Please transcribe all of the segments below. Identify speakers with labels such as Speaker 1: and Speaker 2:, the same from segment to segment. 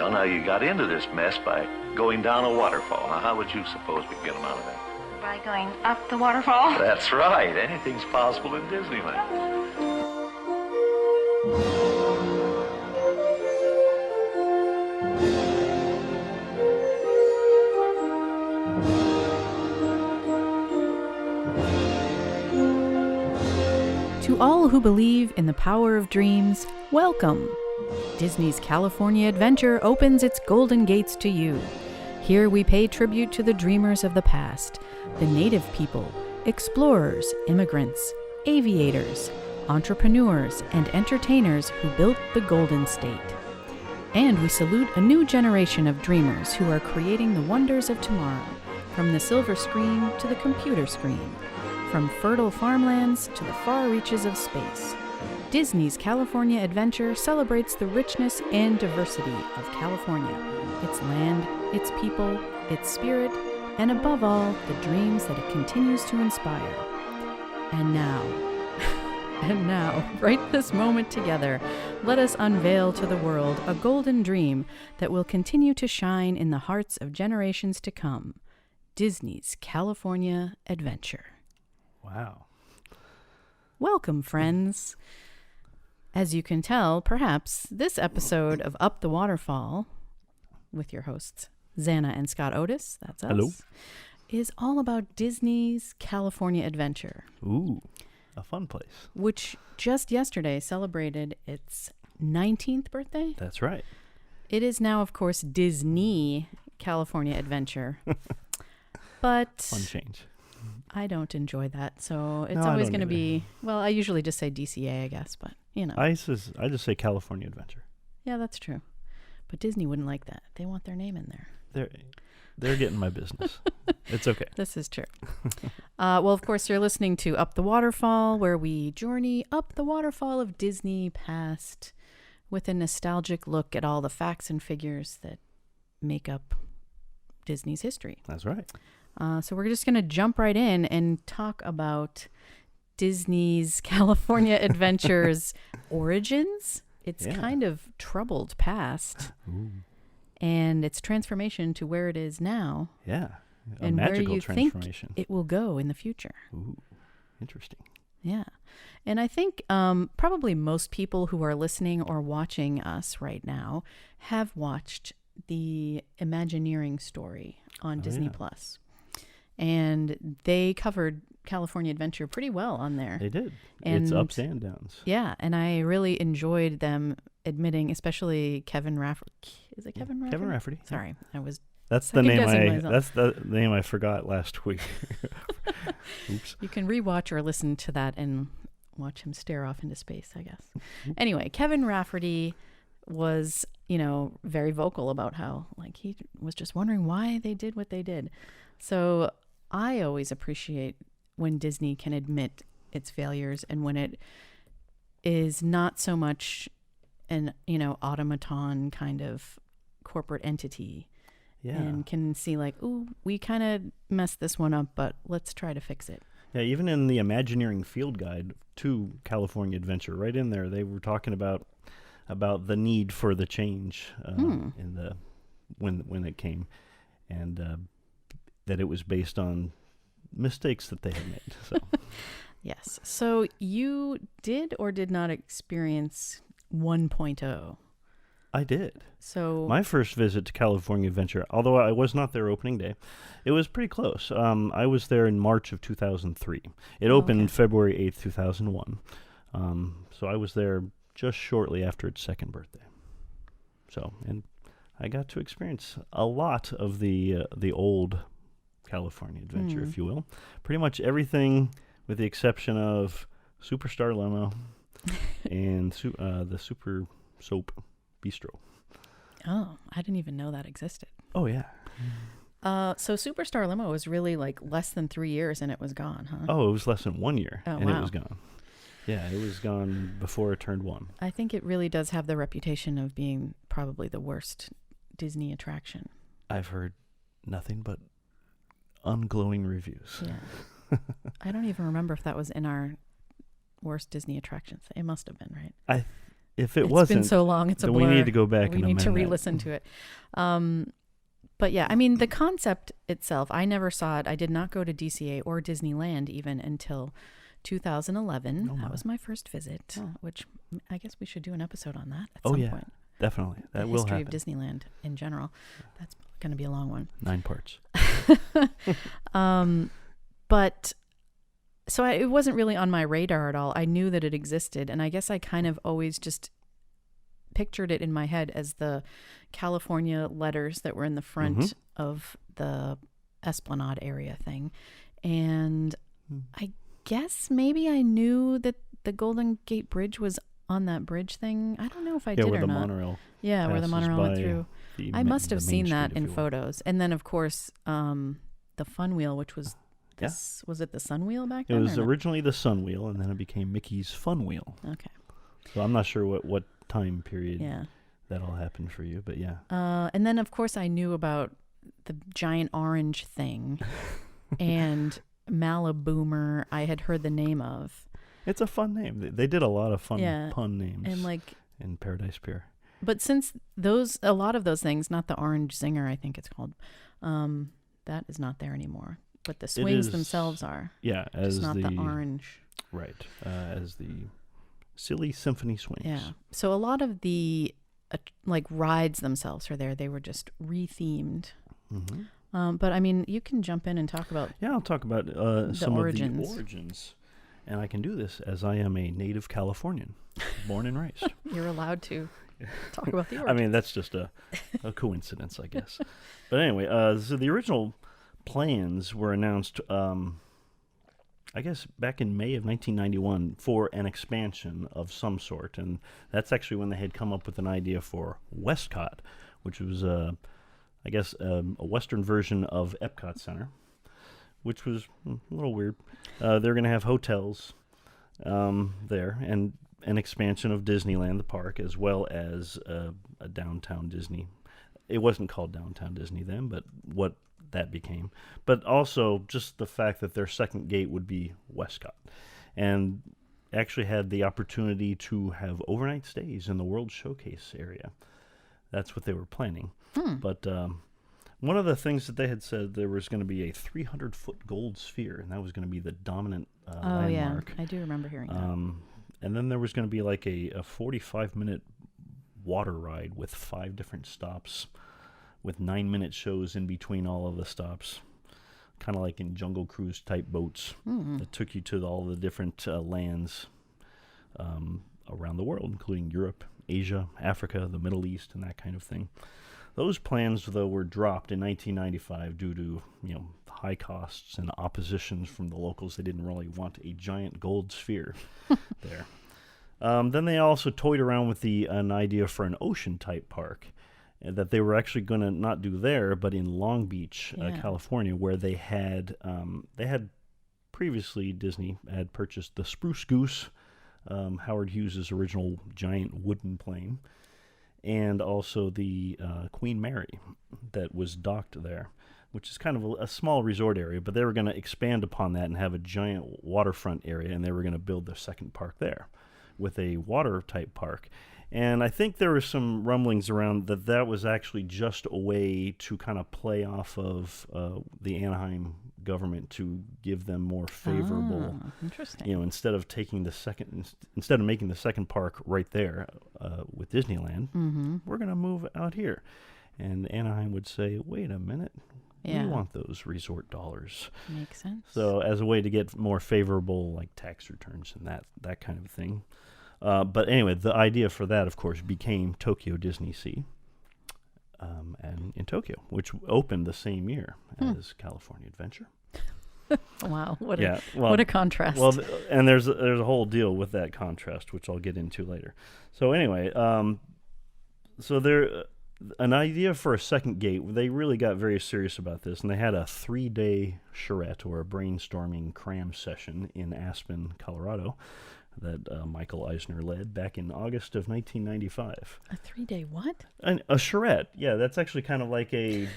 Speaker 1: Well, now you got into this mess by going down a waterfall. Now, how would you suppose we can get them out of there?
Speaker 2: By going up the waterfall?
Speaker 1: That's right. Anything's possible in Disneyland.
Speaker 3: To all who believe in the power of dreams, welcome. Disney's California Adventure opens its golden gates to you. Here we pay tribute to the dreamers of the past, the native people, explorers, immigrants, aviators, entrepreneurs, and entertainers who built the Golden State. And we salute a new generation of dreamers who are creating the wonders of tomorrow, from the silver screen to the computer screen, from fertile farmlands to the far reaches of space. Disney's California Adventure celebrates the richness and diversity of California, its land, its people, its spirit, and above all, the dreams that it continues to inspire. And now, right this moment together, let us unveil to the world a golden dream that will continue to shine in the hearts of generations to come. Disney's California Adventure.
Speaker 4: Wow.
Speaker 3: Welcome, friends. As you can tell, perhaps, this episode of Up the Waterfall, with your hosts, Zanna and Scott Otis, that's us,
Speaker 4: Hello.
Speaker 3: Is all about Disney's California Adventure.
Speaker 4: Ooh, a fun place.
Speaker 3: Which just yesterday celebrated its 19th birthday.
Speaker 4: That's right.
Speaker 3: It is now, of course, Disney California Adventure. But
Speaker 4: Fun change.
Speaker 3: I don't enjoy that, so it's
Speaker 4: No, I
Speaker 3: always
Speaker 4: don't
Speaker 3: going to
Speaker 4: either.
Speaker 3: be, well, I usually just say DCA, I guess, but, you know.
Speaker 4: I just say California Adventure.
Speaker 3: Yeah, that's true. But Disney wouldn't like that. They want their name in there.
Speaker 4: They're getting my business. It's okay.
Speaker 3: This is true. Well, of course, you're listening to Up the Waterfall, where we journey up the waterfall of Disney past with a nostalgic look at all the facts and figures that make up Disney's history.
Speaker 4: That's right.
Speaker 3: So we're just going to jump right in and talk about Disney's California Adventure's origins, its kind of troubled past, and its transformation to where it is now.
Speaker 4: Yeah. A
Speaker 3: and
Speaker 4: magical
Speaker 3: where you
Speaker 4: transformation.
Speaker 3: think it will go in the future.
Speaker 4: Ooh, interesting.
Speaker 3: Yeah. And I think probably most people who are listening or watching us right now have watched the Imagineering story on Disney Plus. And they covered California Adventure pretty well on there.
Speaker 4: They did.
Speaker 3: And
Speaker 4: it's ups and downs.
Speaker 3: Yeah, and I really enjoyed them admitting, especially Kevin Rafferty. Is it Kevin Rafferty?
Speaker 4: Kevin Rafferty.
Speaker 3: Sorry, I was.
Speaker 4: That's the name
Speaker 3: myself.
Speaker 4: That's the name I forgot last week. Oops.
Speaker 3: You can rewatch or listen to that and watch him stare off into space, I guess. Anyway, Kevin Rafferty was, very vocal about how, he was just wondering why they did what they did. So I always appreciate when Disney can admit its failures and when it is not so much an, automaton kind of corporate entity.
Speaker 4: Yeah.
Speaker 3: And can see ooh, we kind of messed this one up, but let's try to fix it.
Speaker 4: Yeah, even in the Imagineering field guide to California Adventure, right in there, they were talking about the need for the change in the when it came, and that it was based on mistakes that they had made. So.
Speaker 3: Yes. So you did or did not experience 1.0?
Speaker 4: I did.
Speaker 3: So
Speaker 4: my first visit to California Adventure, although I was not there opening day, it was pretty close. I was there in March of 2003. It opened February 8th, 2001. So I was there just shortly after its second birthday. So, and I got to experience a lot of the old California Adventure, if you will. Pretty much everything with the exception of Superstar Limo and the Super Soap Bistro.
Speaker 3: Oh, I didn't even know that existed.
Speaker 4: Oh, yeah.
Speaker 3: So Superstar Limo was really less than 3 years and it was gone, huh?
Speaker 4: Oh, it was less than 1 year
Speaker 3: Oh,
Speaker 4: and
Speaker 3: wow.
Speaker 4: it was gone. Yeah, it was gone before it turned 1.
Speaker 3: I think it really does have the reputation of being probably the worst Disney attraction.
Speaker 4: I've heard nothing but unglowing reviews.
Speaker 3: Yeah. I don't even remember if that was in our worst Disney attractions. It must have been, right?
Speaker 4: if it
Speaker 3: It's
Speaker 4: wasn't,
Speaker 3: been so long, it's a
Speaker 4: then
Speaker 3: blur.
Speaker 4: we need to go back
Speaker 3: We
Speaker 4: and
Speaker 3: need
Speaker 4: amend
Speaker 3: to
Speaker 4: that.
Speaker 3: re-listen to it. But yeah, I mean, the concept itself, I never saw it. I did not go to DCA or Disneyland even until 2011.
Speaker 4: Oh, my.
Speaker 3: That was my first visit, which I guess we should do an episode on that at
Speaker 4: Oh,
Speaker 3: some
Speaker 4: yeah.
Speaker 3: point.
Speaker 4: Definitely. That
Speaker 3: The
Speaker 4: will
Speaker 3: history
Speaker 4: happen.
Speaker 3: of Disneyland in general. That's going to be a long one.
Speaker 4: 9 parts.
Speaker 3: But so it wasn't really on my radar at all. I knew that it existed, and I guess I kind of always just pictured it in my head as the California letters that were in the front of the Esplanade area thing. And I guess maybe I knew that the Golden Gate Bridge was on that bridge thing. I don't know if I did or not.
Speaker 4: Yeah, where the monorail
Speaker 3: Yeah, where the
Speaker 4: passes
Speaker 3: monorail went
Speaker 4: by
Speaker 3: through. I must have seen that in photos. And then, of course, the Fun Wheel, which was this, was it the Sun Wheel back then?
Speaker 4: It was originally the Sun Wheel, and then it became Mickey's Fun Wheel.
Speaker 3: Okay.
Speaker 4: So I'm not sure what time period that all happened for you, but yeah.
Speaker 3: And then, of course, I knew about the giant orange thing and Maliboomer. I had heard the name of.
Speaker 4: It's a fun name. They did a lot of fun pun names
Speaker 3: and
Speaker 4: in Paradise Pier.
Speaker 3: But since a lot of those things, not the Orange Zinger, I think it's called, that is not there anymore. But the swings themselves are.
Speaker 4: Yeah, as
Speaker 3: just not the orange.
Speaker 4: Right, as the silly symphony swings.
Speaker 3: Yeah. So a lot of the rides themselves are there. They were just re-themed.
Speaker 4: Mm-hmm.
Speaker 3: But I mean, you can jump in and talk about.
Speaker 4: Yeah, I'll talk about some
Speaker 3: origins.
Speaker 4: of the origins. And I can do this as I am a native Californian, born and raised.
Speaker 3: You're allowed to talk about the origins.
Speaker 4: I mean, that's just a coincidence, I guess. But anyway, so the original plans were announced, I guess, back in May of 1991 for an expansion of some sort. And that's actually when they had come up with an idea for Westcott, which was, I guess, a Western version of Epcot Center, which was a little weird. They're going to have hotels there and an expansion of Disneyland, the park, as well as a downtown Disney. It wasn't called Downtown Disney then, but what that became. But also just the fact that their second gate would be Westcott. And actually had the opportunity to have overnight stays in the World Showcase area. That's what they were planning. But one of the things that they had said, there was going to be a 300-foot gold sphere, and that was going to be the dominant landmark.
Speaker 3: Yeah, I do remember hearing that.
Speaker 4: And then there was going to be like a 45-minute water ride with 5 different stops, with 9-minute shows in between all of the stops, kind of like in Jungle Cruise type boats that took you to all the different lands around the world, including Europe, Asia, Africa, the Middle East, and that kind of thing. Those plans, though, were dropped in 1995 due to, high costs and oppositions from the locals. They didn't really want a giant gold sphere there. Then they also toyed around with an idea for an ocean-type park that they were actually going to not do there, but in Long Beach, California, where they had previously, Disney had purchased the Spruce Goose, Howard Hughes' original giant wooden plane, and also the Queen Mary that was docked there, which is kind of a small resort area, but they were going to expand upon that and have a giant waterfront area, and they were going to build their second park there with a water-type park. And I think there were some rumblings around that was actually just a way to kind of play off of the Anaheim government to give them more favorable.
Speaker 3: Interesting.
Speaker 4: Instead of making the second park right there with Disneyland, we're going to move out here. And Anaheim would say, "Wait a minute, we want those resort dollars."
Speaker 3: Makes sense.
Speaker 4: So as a way to get more favorable like tax returns and that kind of thing. But anyway, the idea for that, of course, became Tokyo Disney Sea, and in Tokyo, which opened the same year as California Adventure.
Speaker 3: Wow, what a contrast.
Speaker 4: Well, and there's a whole deal with that contrast, which I'll get into later. So anyway, so there, an idea for a second gate. They really got very serious about this, and they had a 3-day charrette or a brainstorming cram session in Aspen, Colorado, that Michael Eisner led back in August of 1995.
Speaker 3: A 3-day what?
Speaker 4: A charrette. Yeah, that's actually kind of like an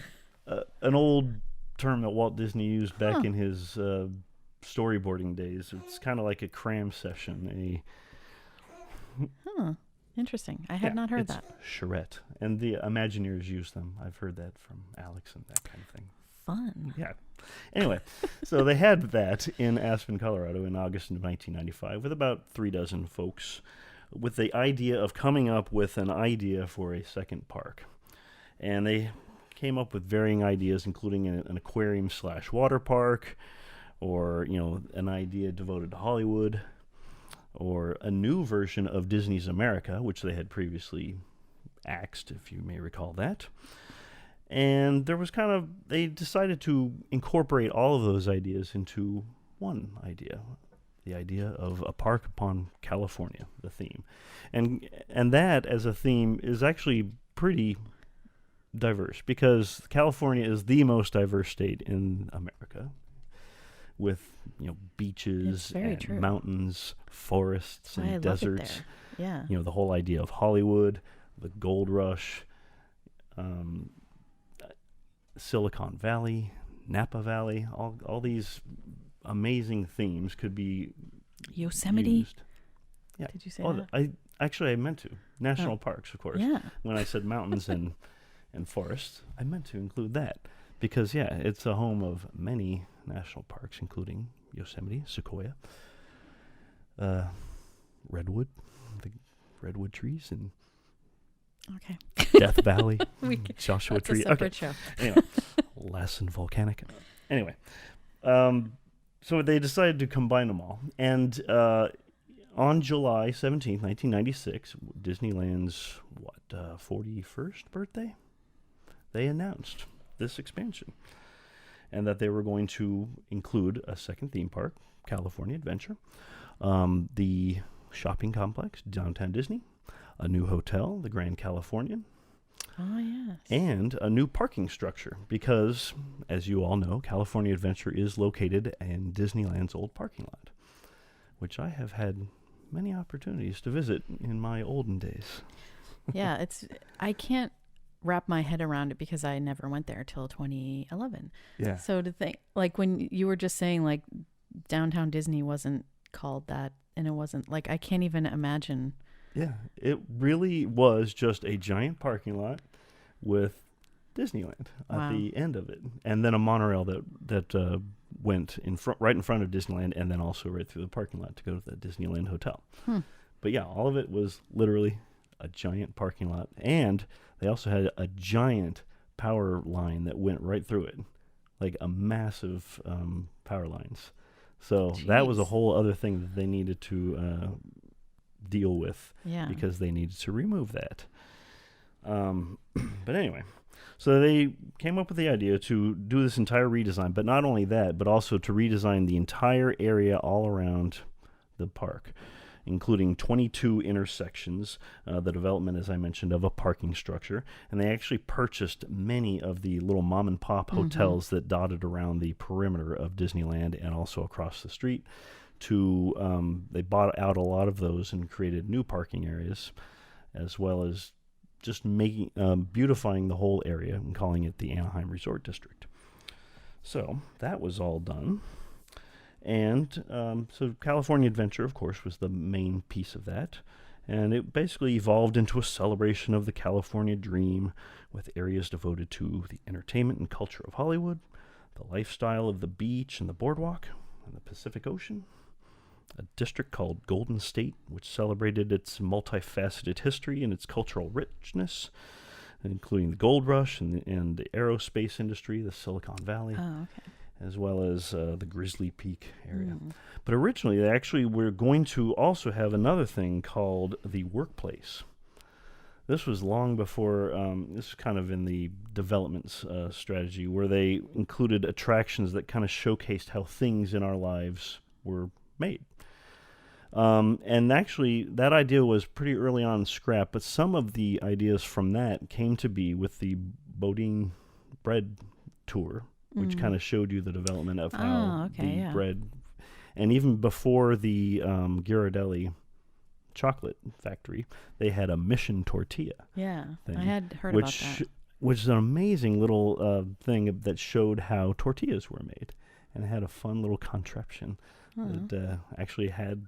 Speaker 4: old term that Walt Disney used back in his storyboarding days. It's kind of like a cram session.
Speaker 3: Interesting. I had not heard that.
Speaker 4: Charrette. And the Imagineers use them. I've heard that from Alex and that kind of thing.
Speaker 3: Fun.
Speaker 4: Yeah. Anyway, so they had that in Aspen, Colorado in August of 1995 with about 3 dozen folks with the idea of coming up with an idea for a second park. And they came up with varying ideas, including an aquarium/water park, or, an idea devoted to Hollywood, or a new version of Disney's America, which they had previously axed, if you may recall that. And there was they decided to incorporate all of those ideas into one idea, the idea of a park upon California, the theme. And that, as a theme, is actually pretty diverse, because California is the most diverse state in America, with beaches and mountains, forests and deserts.
Speaker 3: Yeah.
Speaker 4: The whole idea of Hollywood, the gold rush, Silicon Valley, Napa Valley, all these amazing themes could be
Speaker 3: Yosemite.
Speaker 4: used. Yeah.
Speaker 3: Did you say that?
Speaker 4: I meant to. National parks, of course.
Speaker 3: Yeah.
Speaker 4: When I said mountains and forests, I meant to include that. Because, it's a home of many national parks, including Yosemite, Sequoia, Redwood, the redwood trees, and Death Valley, Joshua Tree.
Speaker 3: That's a separate show.
Speaker 4: Anyway, Lassen Volcanic. Anyway, so they decided to combine them all. And on July 17th, 1996, Disneyland's, 41st birthday? They announced this expansion, and that they were going to include a second theme park, California Adventure, the shopping complex, Downtown Disney, a new hotel, the Grand Californian, and a new parking structure, because, as you all know, California Adventure is located in Disneyland's old parking lot, which I have had many opportunities to visit in my olden days.
Speaker 3: Yeah, I can't wrap my head around it because I never went there till 2011.
Speaker 4: Yeah.
Speaker 3: So to think, like, when you were just saying, like, Downtown Disney wasn't called that, and it wasn't, like, I can't even imagine.
Speaker 4: Yeah, it really was just a giant parking lot with Disneyland at the end of it, and then a monorail that went right in front of Disneyland, and then also right through the parking lot to go to the Disneyland Hotel. But yeah, all of it was literally a giant parking lot, and they also had a giant power line that went right through it, like a massive power lines. So that was a whole other thing that they needed to deal with, because they needed to remove that. But anyway, so they came up with the idea to do this entire redesign, but not only that, but also to redesign the entire area all around the park, including 22 intersections, the development, as I mentioned, of a parking structure. And they actually purchased many of the little mom-and-pop hotels that dotted around the perimeter of Disneyland and also across the street. They bought out a lot of those and created new parking areas, as well as just beautifying the whole area and calling it the Anaheim Resort District. So that was all done. And so California Adventure, of course, was the main piece of that. And it basically evolved into a celebration of the California dream, with areas devoted to the entertainment and culture of Hollywood, the lifestyle of the beach and the boardwalk and the Pacific Ocean, a district called Golden State, which celebrated its multifaceted history and its cultural richness, including the gold rush and the aerospace industry, the Silicon Valley. As well as the Grizzly Peak area. But originally, they actually were going to also have another thing called the Workplace. This was long before, this was kind of in the development strategy, where they included attractions that kind of showcased how things in our lives were made. And actually, that idea was pretty early on scrapped, but some of the ideas from that came to be with the Bodine Bread Tour, which kind of showed you the development of how bread, and even before the Ghirardelli chocolate factory, they had a Mission tortilla.
Speaker 3: Yeah,
Speaker 4: thing,
Speaker 3: I had heard about that.
Speaker 4: Which is an amazing little thing that showed how tortillas were made, and it had a fun little contraption that actually had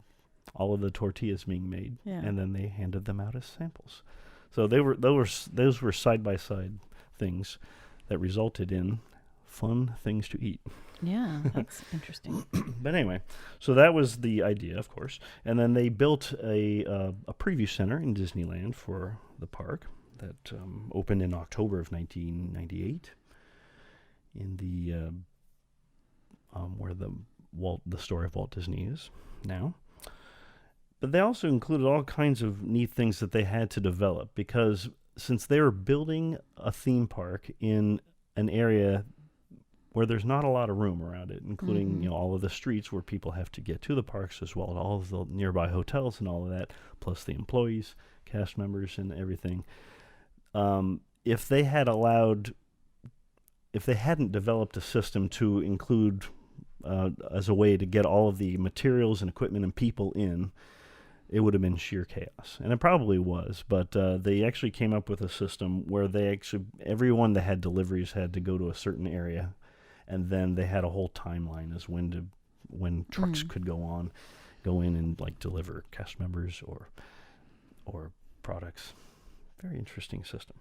Speaker 4: all of the tortillas being made,
Speaker 3: Yeah.
Speaker 4: and then they handed them out as samples. So those were side by side things that resulted in fun things to eat.
Speaker 3: Yeah, that's interesting.
Speaker 4: But anyway, so that was the idea, of course, and then they built a preview center in Disneyland for the park that opened in October of 1998 in the where the story of Walt Disney is now. But they also included all kinds of neat things that they had to develop, because since they were building a theme park in an area where there's not a lot of room around it, including all of the streets where people have to get to the parks, as well as all of the nearby hotels and all of that, plus the employees, cast members, and everything. If they hadn't developed a system to include as a way to get all of the materials and equipment and people in, it would have been sheer chaos. And it probably was, but they actually came up with a system where everyone that had deliveries had to go to a certain area, and then they had a whole timeline as when trucks could go in and like deliver cast members or products. Very interesting system.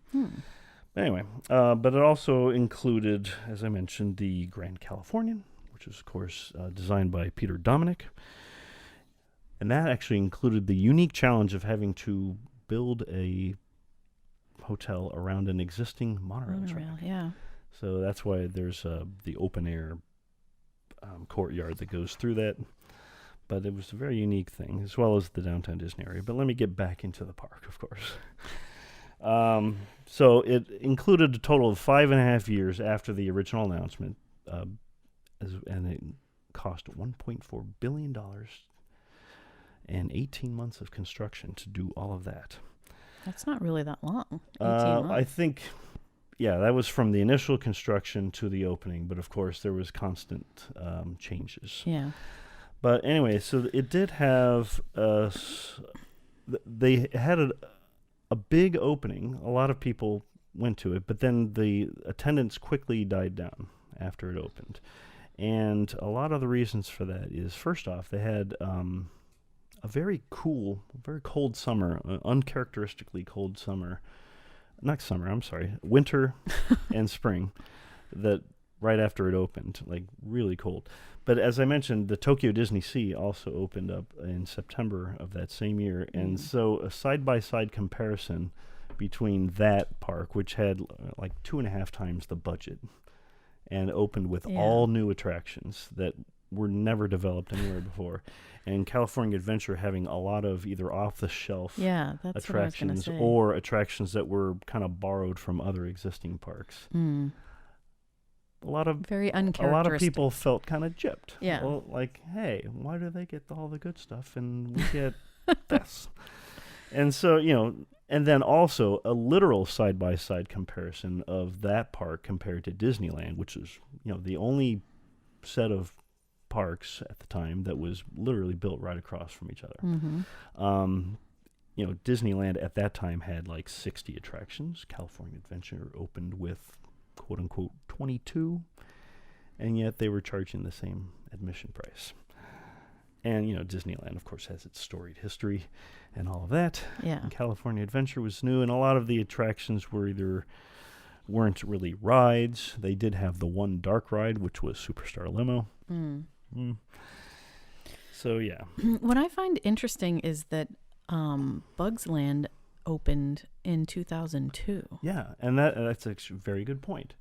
Speaker 4: Anyway, but it also included, as I mentioned, the Grand Californian, which was, of course, designed by Peter Dominic. And that actually included the unique challenge of having to build a hotel around an existing monorail track.
Speaker 3: Yeah.
Speaker 4: So that's why there's the open-air courtyard that goes through that. But it was a very unique thing, as well as the downtown Disney area. But let me get back into the park, of course. So it included a total of 5.5 years after the original announcement, and it cost $1.4 billion and 18 months of construction to do all of that.
Speaker 3: That's not really that long. 18 months.
Speaker 4: I think, yeah, that was from the initial construction to the opening, but of course there was constant changes.
Speaker 3: Yeah.
Speaker 4: But anyway, so it did have, they had a big opening. A lot of people went to it, but then the attendance quickly died down after it opened. And a lot of the reasons for that is, first off, they had a very cold summer, uncharacteristically cold summer. Winter and spring, that right after it opened, like really cold. But as I mentioned, the Tokyo Disney Sea also opened up in September of that same year. And so a side-by-side comparison between that park, which had like 2.5 times the budget and opened with all new attractions that were never developed anywhere before, and California Adventure having a lot of either off-the-shelf attractions or attractions that were kind of borrowed from other existing parks. A lot of
Speaker 3: very uncharacteristic.
Speaker 4: A lot of people felt kind of gypped.
Speaker 3: Yeah.
Speaker 4: Well, like, hey, why do they get all the good stuff and we get this? And so, and then also a literal side-by-side comparison of that park compared to Disneyland, which is, the only set of parks at the time that was literally built right across from each other. Disneyland at that time had like 60 attractions. California Adventure opened with quote-unquote 22, and yet they were charging the same admission price. And, Disneyland, of course, has its storied history and all of that.
Speaker 3: Yeah.
Speaker 4: And California Adventure was new, and a lot of the attractions weren't really rides. They did have the one dark ride, which was Superstar Limo. So, yeah.
Speaker 3: What I find interesting is that Bugs Land opened in 2002.
Speaker 4: Yeah, and that's a very good point.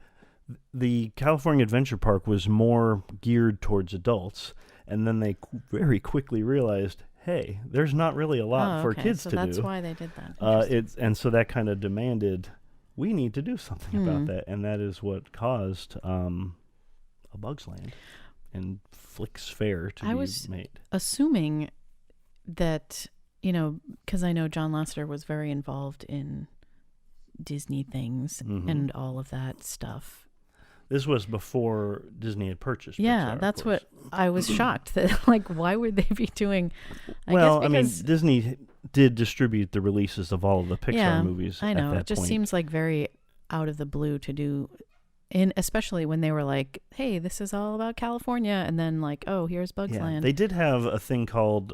Speaker 4: The California Adventure Park was more geared towards adults, and then they very quickly realized, hey, there's not really a lot for kids to do.
Speaker 3: So that's why they did that.
Speaker 4: And so that kind of demanded, we need to do something about that, and that is what caused a Bugs Land and Flicks Fair to be made.
Speaker 3: Assuming that, because I know John Lasseter was very involved in Disney things and all of that stuff.
Speaker 4: This was before Disney had purchased Pixar.
Speaker 3: Yeah, that's what I was shocked that, like, why would they be doing?
Speaker 4: I mean, Disney did distribute the releases of all of the Pixar movies.
Speaker 3: I know.
Speaker 4: At that
Speaker 3: it just
Speaker 4: point.
Speaker 3: Seems like very out of the blue to do, especially when they were like, "Hey, this is all about California," and then like, "Oh, here's Bugs Land."
Speaker 4: They did have a thing called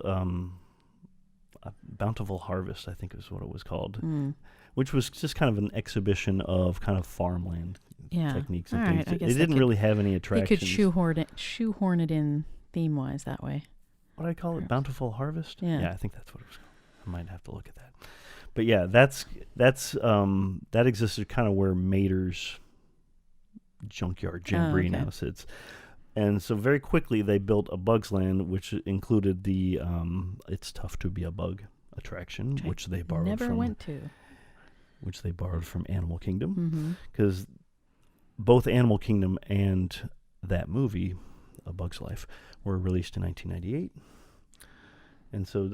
Speaker 4: Bountiful Harvest, I think is what it was called, which was just kind of an exhibition of kind of farmland techniques and
Speaker 3: All
Speaker 4: things.
Speaker 3: right, I guess
Speaker 4: It
Speaker 3: they
Speaker 4: didn't
Speaker 3: could-
Speaker 4: really have any
Speaker 3: They
Speaker 4: attractions.
Speaker 3: could shoehorn it in theme-wise that way.
Speaker 4: What did I call it? Bountiful Harvest?
Speaker 3: Yeah.
Speaker 4: I think that's what it was called. I might have to look at that. But yeah, that existed kind of where Mater's Junkyard Jamboree now sits. And so very quickly they built a Bugs Land, which included the It's Tough to Be a Bug attraction, which they borrowed which they borrowed from Animal Kingdom, because both Animal Kingdom and that movie, A Bug's Life, were released in 1998. And so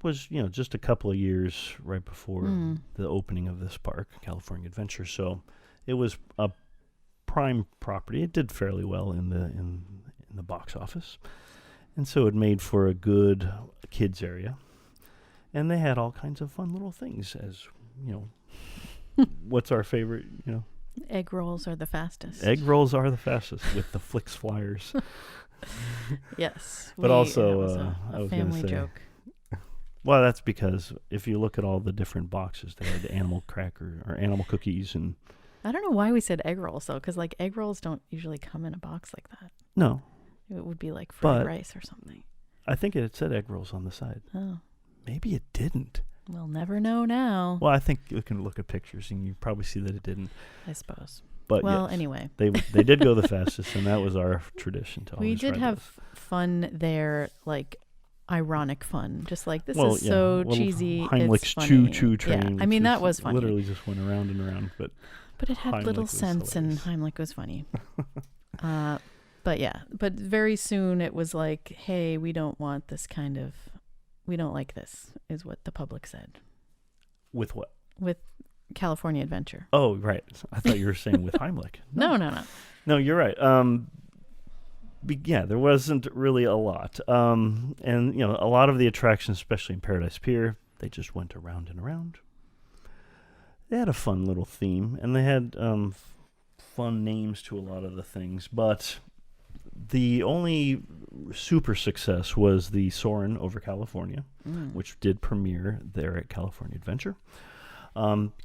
Speaker 4: was just a couple of years right before the opening of this park, California Adventure. So it was a prime property. It did fairly well in the box office, and so it made for a good kids area. And they had all kinds of fun little things, as what's our favorite?
Speaker 3: Egg rolls are the fastest.
Speaker 4: Egg rolls are the fastest with the Flix flyers.
Speaker 3: Yes,
Speaker 4: but also
Speaker 3: that was
Speaker 4: I was
Speaker 3: family
Speaker 4: gonna say,
Speaker 3: joke.
Speaker 4: Well, that's because if you look at all the different boxes, they had animal cracker or animal cookies, and
Speaker 3: I don't know why we said egg rolls though, because like egg rolls don't usually come in a box like that.
Speaker 4: no,
Speaker 3: It would be like fried
Speaker 4: But-
Speaker 3: rice or something.
Speaker 4: I think it said egg rolls on the side.
Speaker 3: Oh,
Speaker 4: Maybe it didn't.
Speaker 3: we'll never know now.
Speaker 4: Well, I think you can look at pictures and you probably see that it didn't.
Speaker 3: I suppose.
Speaker 4: But
Speaker 3: Well,
Speaker 4: yes,
Speaker 3: anyway,
Speaker 4: they did go the fastest, and that was our tradition to
Speaker 3: we
Speaker 4: always
Speaker 3: did
Speaker 4: ride
Speaker 3: have
Speaker 4: those.
Speaker 3: fun there, like ironic fun, just like this
Speaker 4: Well,
Speaker 3: is
Speaker 4: yeah,
Speaker 3: so
Speaker 4: little
Speaker 3: cheesy.
Speaker 4: Heimlich's
Speaker 3: it's funny.
Speaker 4: choo-choo train.
Speaker 3: Yeah, I
Speaker 4: which
Speaker 3: mean that
Speaker 4: is
Speaker 3: was funny.
Speaker 4: Literally just went around and around, but
Speaker 3: But it had
Speaker 4: Heimlich
Speaker 3: little
Speaker 4: was
Speaker 3: sense, and
Speaker 4: hilarious.
Speaker 3: Heimlich was funny. But very soon it was like, hey, we don't like this, is what the public said
Speaker 4: with what?
Speaker 3: with California Adventure.
Speaker 4: Oh, right. I thought you were saying with Heimlich.
Speaker 3: No.
Speaker 4: No, you're right. There wasn't really a lot. And, a lot of the attractions, especially in Paradise Pier, they just went around and around. They had a fun little theme, and they had fun names to a lot of the things. But the only super success was the Soarin' over California, which did premiere there at California Adventure.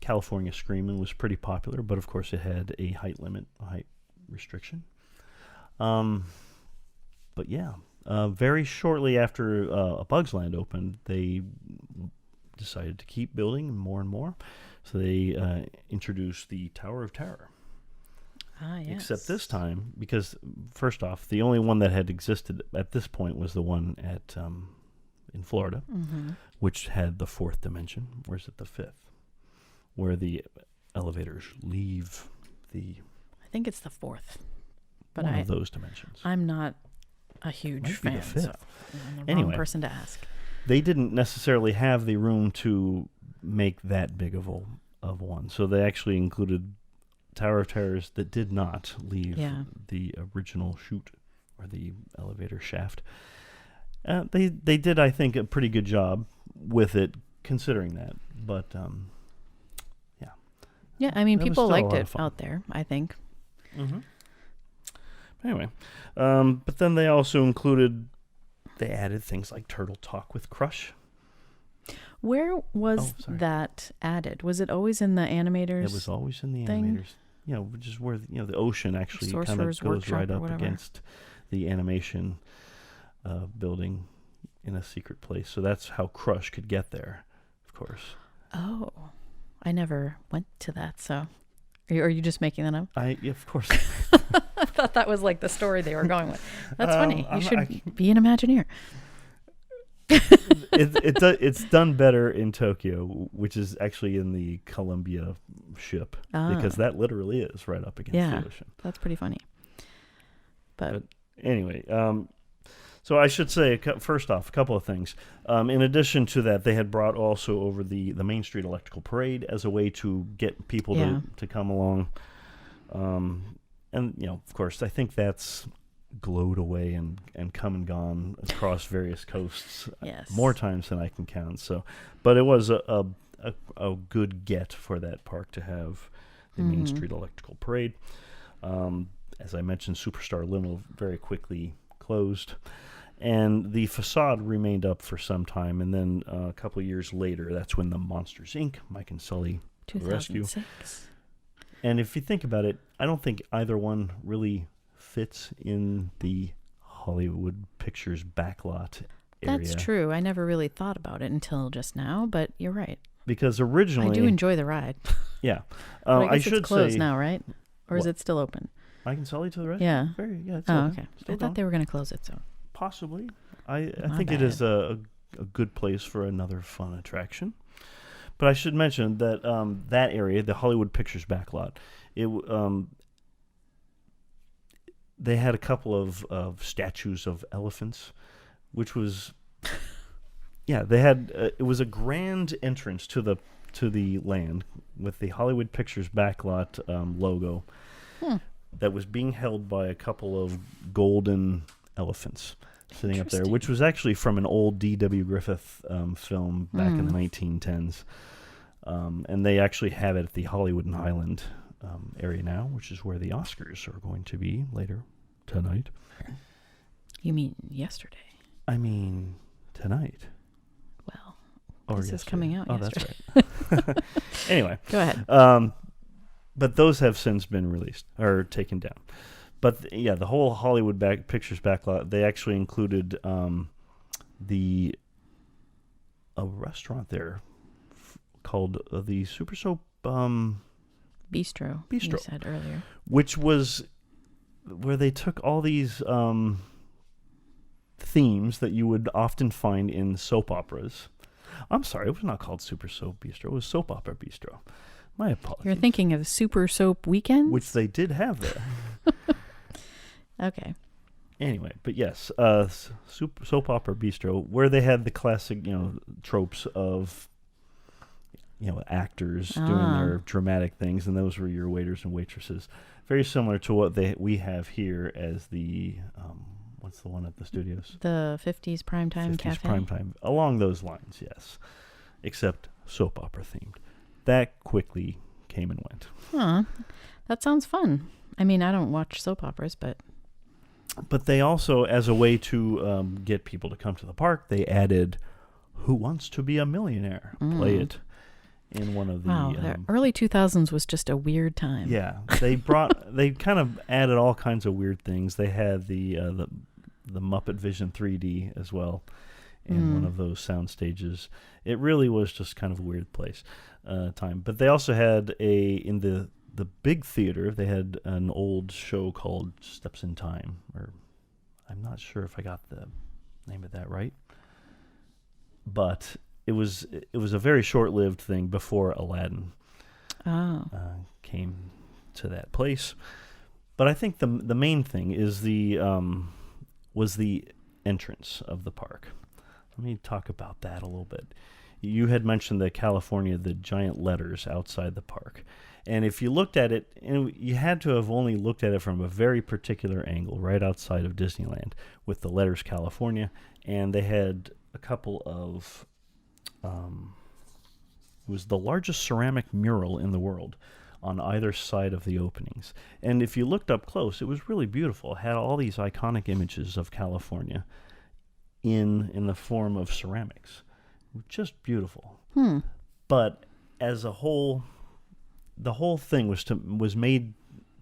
Speaker 4: California Screamin' was pretty popular, but of course it had a height limit, a height restriction. But yeah, very shortly after A Bug's Land opened, they decided to keep building more and more. So they introduced the Tower of Terror.
Speaker 3: Ah, yes.
Speaker 4: Except this time, because first off, the only one that had existed at this point was the one at in Florida, which had the fourth dimension. Or is it the fifth? Where the elevators leave the
Speaker 3: I think it's the fourth. But
Speaker 4: one of those dimensions.
Speaker 3: I'm not a huge
Speaker 4: Might be the
Speaker 3: fan,
Speaker 4: fifth.
Speaker 3: so I'm the
Speaker 4: Anyway.
Speaker 3: wrong person to ask.
Speaker 4: They didn't necessarily have the room to make that big of one, so they actually included Tower of Terrors that did not leave the original chute or the elevator shaft. They did, I think, a pretty good job with it, considering that. But
Speaker 3: Yeah, I mean,
Speaker 4: That was
Speaker 3: people
Speaker 4: still a
Speaker 3: liked
Speaker 4: lot
Speaker 3: it
Speaker 4: of fun.
Speaker 3: out there, I think.
Speaker 4: Anyway, but then they also they added things like Turtle Talk with Crush.
Speaker 3: Where was
Speaker 4: sorry.
Speaker 3: that added? Was it always in the animators?
Speaker 4: It was always in the
Speaker 3: thing?
Speaker 4: animators. Which is where the ocean actually kind of
Speaker 3: Sorcerer's
Speaker 4: goes
Speaker 3: Workshop
Speaker 4: right
Speaker 3: or
Speaker 4: up
Speaker 3: whatever.
Speaker 4: against the animation building in a secret place. So that's how Crush could get there, of course.
Speaker 3: Oh, I never went to that, so. Are you just making that up?
Speaker 4: Of course.
Speaker 3: I thought that was like the story they were going with. That's funny. You should
Speaker 4: I-
Speaker 3: be an Imagineer.
Speaker 4: It's done better in Tokyo, which is actually in the Columbia ship, because that literally is right up against the ocean.
Speaker 3: That's pretty funny. But
Speaker 4: Anyway, so I should say, first off, a couple of things. In addition to that, they had brought also over the Main Street Electrical Parade as a way to get people to come along. And, of course, I think that's glowed away and come and gone across various coasts more times than I can count. So, but it was a good get for that park to have the Main Street Electrical Parade. As I mentioned, Superstar Limo very quickly closed, And the facade remained up for some time, and then a couple of years later, that's when the Monsters, Inc., Mike and Sully to the rescue.
Speaker 3: 2006.
Speaker 4: And if you think about it, I don't think either one really fits in the Hollywood Pictures backlot area.
Speaker 3: That's true. I never really thought about it until just now, but you're right.
Speaker 4: Because originally...
Speaker 3: I do enjoy the ride.
Speaker 4: Yeah.
Speaker 3: I should it's closed now, right? Or is it still open?
Speaker 4: Mike and Sully to the rescue?
Speaker 3: Yeah.
Speaker 4: It's
Speaker 3: oh,
Speaker 4: open.
Speaker 3: okay.
Speaker 4: Still
Speaker 3: I thought they were going to close it, so...
Speaker 4: Possibly. I think it is a good place for another fun attraction. But I should mention that that area, the Hollywood Pictures backlot, they had a couple of statues of elephants, which was, they had it was a grand entrance to the land with the Hollywood Pictures backlot logo that was being held by a couple of golden elephants sitting up there, which was actually from an old D.W. Griffith film back in the 1910s. And they actually have it at the Hollywood and Highland area now, which is where the Oscars are going to be later tonight.
Speaker 3: You mean yesterday?
Speaker 4: I mean tonight.
Speaker 3: Well, this is coming out yesterday.
Speaker 4: That's right. Anyway.
Speaker 3: Go ahead.
Speaker 4: But those have since been released or taken down. But the whole Hollywood Pictures backlot, they actually included a restaurant there called the Super Soap
Speaker 3: Bistro. You said earlier,
Speaker 4: which was where they took all these themes that you would often find in soap operas. I'm sorry, it was not called Super Soap Bistro. It was Soap Opera Bistro. My apologies.
Speaker 3: You're thinking of Super Soap Weekends,
Speaker 4: which they did have there.
Speaker 3: Okay.
Speaker 4: Anyway, but yes, Soap Opera Bistro, where they had the classic, tropes of, actors doing their dramatic things, and those were your waiters and waitresses. Very similar to what we have here as the, what's the one at the studios?
Speaker 3: The 50s Primetime Cafe?
Speaker 4: 50s Primetime. Along those lines, yes. Except soap opera themed. That quickly came and went.
Speaker 3: Huh. That sounds fun. I mean, I don't watch soap operas, but...
Speaker 4: But they also, as a way to get people to come to the park, they added Who Wants to Be a Millionaire? Play it in one of the...
Speaker 3: Wow, the early 2000s was just a weird time.
Speaker 4: Yeah, they kind of added all kinds of weird things. They had the Muppet Vision 3D as well in one of those sound stages. It really was just kind of a weird time. But they also had in the big theater, they had an old show called Steps in Time, or I'm not sure if I got the name of that right. But it was a very short-lived thing before Aladdin came to that place. But I think the main thing is was the entrance of the park. Let me talk about that a little bit. You had mentioned the giant letters outside the park. And if you looked at it, you had to have only looked at it from a very particular angle, right outside of Disneyland, with the letters California. And they had a couple of, it was the largest ceramic mural in the world on either side of the openings. And if you looked up close, it was really beautiful. It had all these iconic images of California in the form of ceramics. Just beautiful. But as a whole... The whole thing was made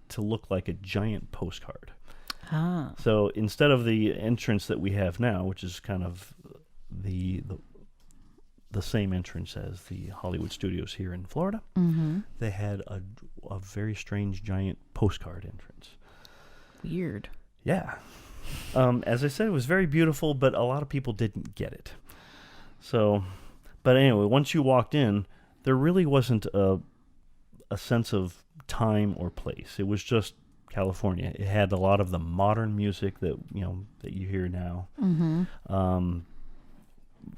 Speaker 4: to look like a giant postcard. So instead of the entrance that we have now, which is kind of the same entrance as the Hollywood Studios here in Florida, they had a very strange giant postcard entrance.
Speaker 3: Weird.
Speaker 4: Yeah. As I said, it was very beautiful, but a lot of people didn't get it. So, but anyway, once you walked in, there really wasn't a sense of time or place. It was just California. It had a lot of the modern music that you hear now.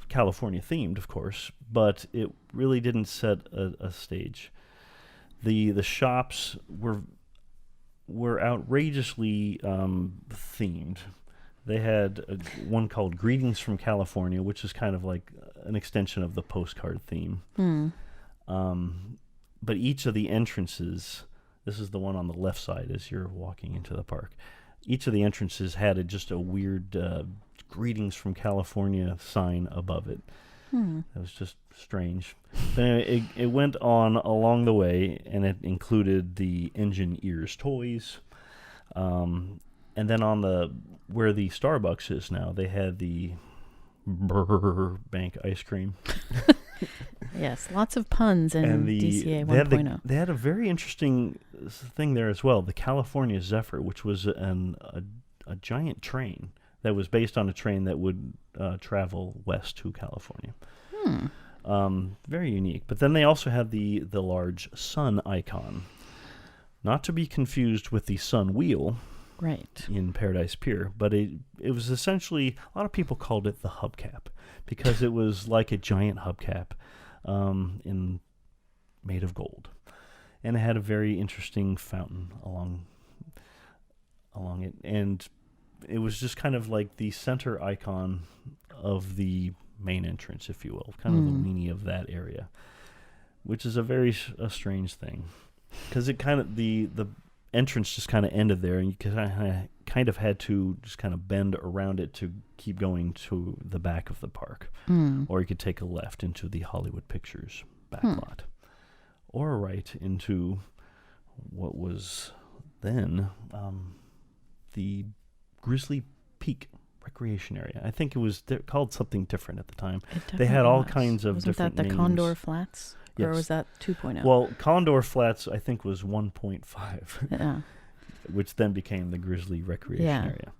Speaker 4: California themed, of course, but it really didn't set a stage. The shops were outrageously themed. They had one called Greetings from California, which is kind of like an extension of the postcard theme. But each of the entrances, this is the one on the left side as you're walking into the park, each of the entrances had just a weird greetings from California sign above it. That was just strange. But anyway, it went on along the way, and it included the Engine Ears toys. And then on where the Starbucks is now, they had the Burbank ice cream.
Speaker 3: Yes, lots of puns in DCA 1.0.
Speaker 4: They had a very interesting thing there as well, the California Zephyr, which was a giant train that was based on a train that would travel west to California. Very unique. But then they also had the large sun icon, not to be confused with the sun wheel,
Speaker 3: right,
Speaker 4: in Paradise Pier, but it was essentially, a lot of people called it the hubcap because it was like a giant hubcap made of gold, and it had a very interesting fountain along it, and it was just kind of like the center icon of the main entrance, if you will, kind of the weenie of that area, which is a strange thing, because it kind of the entrance just kind of ended there, and you kind of had to just kind of bend around it to keep going to the back of the park, or you could take a left into the Hollywood Pictures back lot, or a right into what was then the Grizzly Peak Recreation Area. I think it was called something different at the time. They had all kinds of different names.
Speaker 3: Wasn't that the Condor Flats?
Speaker 4: Yes.
Speaker 3: Or was that 2.0?
Speaker 4: Well, Condor Flats, I think, was 1.5,
Speaker 3: yeah.
Speaker 4: which then became the Grizzly Recreation Area.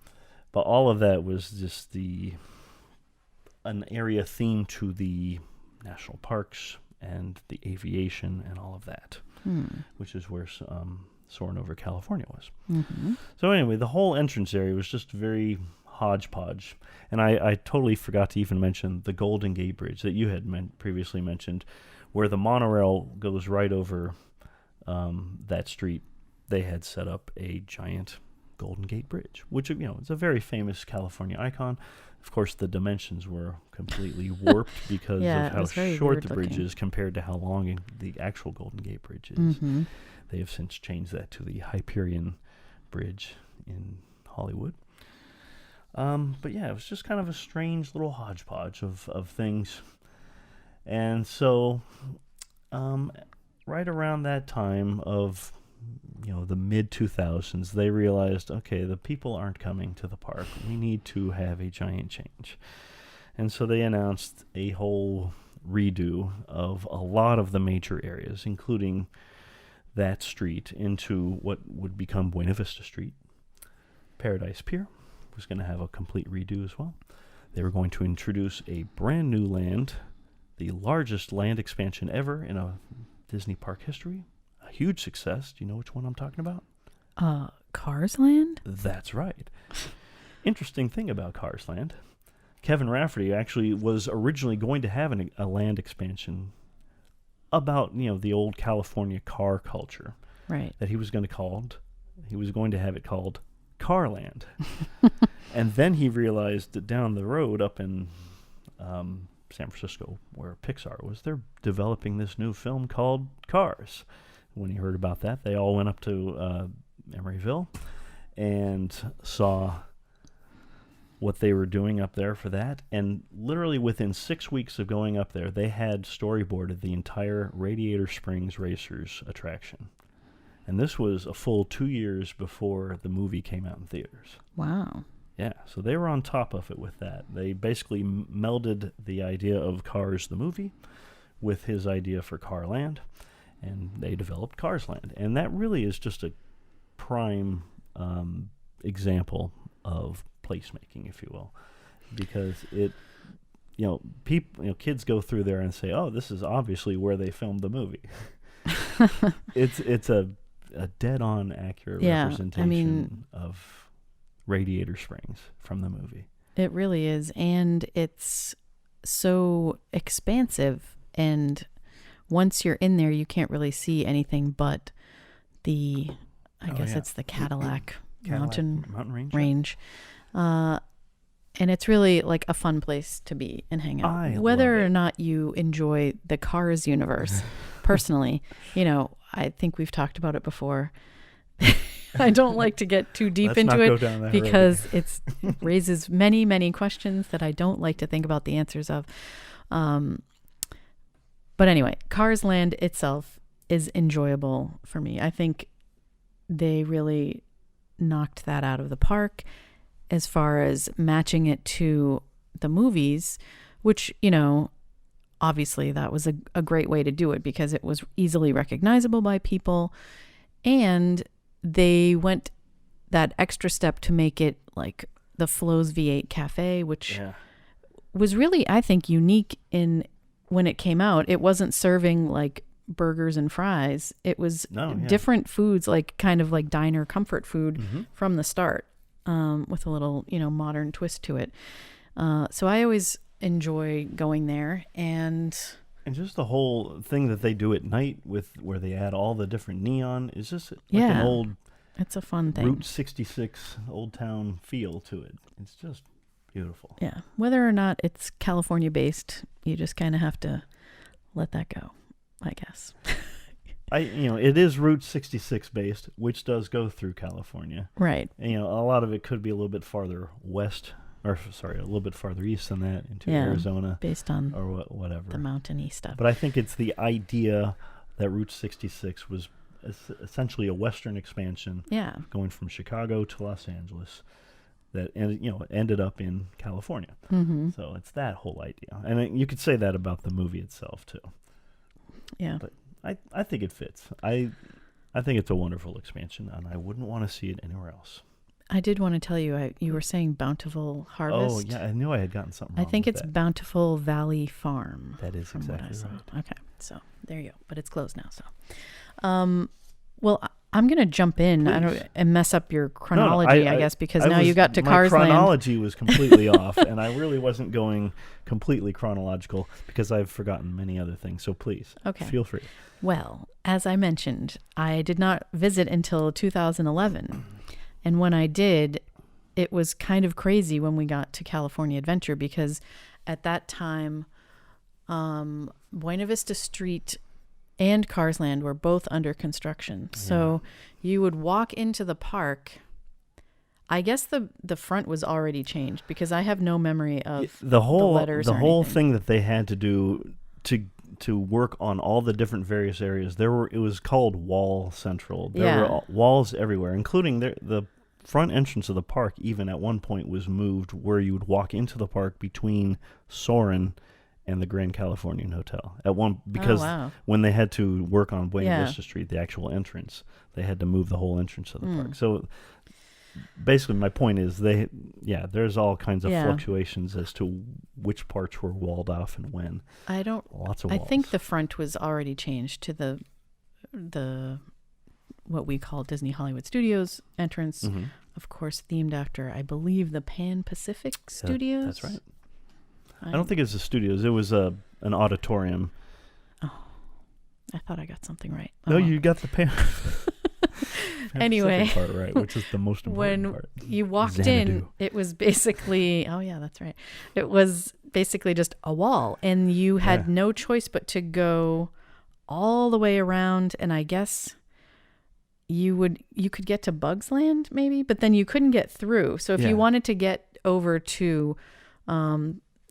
Speaker 4: But all of that was just an area themed to the national parks and the aviation and all of that, which is where Soarin' Over California was. So anyway, the whole entrance area was just very hodgepodge. And I totally forgot to even mention the Golden Gate Bridge that you had previously mentioned, where the monorail goes right over that street. They had set up a giant Golden Gate Bridge, which, it's a very famous California icon. Of course, the dimensions were completely warped because of how short the bridge is compared to how long the actual Golden Gate Bridge is. They have since changed that to the Hyperion Bridge in Hollywood. But yeah, it was just kind of a strange little hodgepodge of things. And so, right around that time of, the mid-2000s, they realized, okay, the people aren't coming to the park. We need to have a giant change. And so they announced a whole redo of a lot of the major areas, including that street, into what would become Buena Vista Street. Paradise Pier was going to have a complete redo as well. They were going to introduce a brand new land, the largest land expansion ever in a Disney park history. A huge success. Do you know which one I'm talking about?
Speaker 3: Cars Land?
Speaker 4: That's right. Interesting thing about Cars Land, Kevin Rafferty actually was originally going to have a land expansion about, the old California car culture.
Speaker 3: Right.
Speaker 4: That he was going to have it called Carland. And then he realized that down the road up in San Francisco, where Pixar was, they're developing this new film called Cars. When he heard about that, they all went up to Emeryville and saw what they were doing up there for that. And literally within 6 weeks of going up there, they had storyboarded the entire Radiator Springs Racers attraction. And this was a full 2 years before the movie came out in theaters.
Speaker 3: Wow.
Speaker 4: Yeah, so they were on top of it with that. They basically melded the idea of Cars the movie with his idea for Carland, and they developed Cars Land. And that really is just a prime example of placemaking, if you will, because it, kids go through there and say, "Oh, this is obviously where they filmed the movie." It's a dead-on accurate representation of Radiator Springs from the movie.
Speaker 3: It really is, and it's so expansive, and once you're in there, you can't really see anything but the, I guess it's the Cadillac mountain range. And it's really like a fun place to be and hang out. Whether or not you enjoy the Cars universe, personally, I think we've talked about it before. I don't like to get too deep
Speaker 4: Let's
Speaker 3: into
Speaker 4: not
Speaker 3: it
Speaker 4: go down that road
Speaker 3: because it raises many, many questions that I don't like to think about the answers of. But anyway, Cars Land itself is enjoyable for me. I think they really knocked that out of the park as far as matching it to the movies, which, obviously that was a great way to do it because it was easily recognizable by people. And they went that extra step to make it like the Flo's V8 Cafe, which was really, I think, unique in when it came out. It wasn't serving like burgers and fries. It was different foods, like kind of like diner comfort food from the start, with a little, modern twist to it. So I always enjoy going there, and
Speaker 4: just the whole thing that they do at night with where they add all the different neon is just like an old,
Speaker 3: it's a fun thing.
Speaker 4: Route 66 Old Town feel to it. It's just beautiful.
Speaker 3: Yeah. Whether or not it's California based, you just kind of have to let that go, I guess.
Speaker 4: It is Route 66 based, which does go through California.
Speaker 3: Right.
Speaker 4: And, a lot of it could be a little bit farther west, a little bit farther east than that into Arizona.
Speaker 3: Based on
Speaker 4: or whatever.
Speaker 3: The mountainy stuff.
Speaker 4: But I think it's the idea that Route 66 was essentially a western expansion.
Speaker 3: Yeah.
Speaker 4: Going from Chicago to Los Angeles. That ended up in California.
Speaker 3: Mm-hmm.
Speaker 4: So it's that whole idea. And you could say that about the movie itself too.
Speaker 3: Yeah.
Speaker 4: But I think it fits. I think it's a wonderful expansion, and I wouldn't want to see it anywhere else.
Speaker 3: I did want to tell you, you were saying Bountiful Harvest.
Speaker 4: Oh, yeah, I knew I had gotten something wrong.
Speaker 3: I think
Speaker 4: with
Speaker 3: it's
Speaker 4: that.
Speaker 3: Bountiful Valley Farm.
Speaker 4: That is exactly right.
Speaker 3: Okay, so there you go. But it's closed now. So, well, I'm going to jump in and mess up your chronology, I guess, because now you got to Cars Land.
Speaker 4: My chronology was completely off, and I really wasn't going completely chronological because I've forgotten many other things. So please, feel free.
Speaker 3: Well, as I mentioned, I did not visit until 2011. And when I did, it was kind of crazy when we got to California Adventure because at that time, Buena Vista Street and Cars Land were both under construction. Yeah. So you would walk into the park. I guess the front was already changed because I have no memory of the letters.
Speaker 4: The whole thing that they had to do to work on all the different various areas. It was called Wall Central. There were walls everywhere, including the front entrance of the park. Even at one point was moved where you would walk into the park between Soarin' and the Grand Californian Hotel because when they had to work on Buena Vista Street, the actual entrance, they had to move the whole entrance of the park. So basically my point is there's all kinds of fluctuations as to which parts were walled off and when. Lots of walls.
Speaker 3: I think the front was already changed to the what we call Disney Hollywood Studios entrance, of course themed after, I believe, the Pan Pacific Studios.
Speaker 4: That's right. I don't think it was the studios. It was an auditorium.
Speaker 3: Oh, I thought I got something right.
Speaker 4: No, you got the Pan.
Speaker 3: Anyway,
Speaker 4: part right, which is the most important part.
Speaker 3: When you walked in, it was basically, that's right. It was basically just a wall, and you had no choice but to go all the way around, and I guess you could get to Bugs Land maybe, but then you couldn't get through. So if you wanted to get over to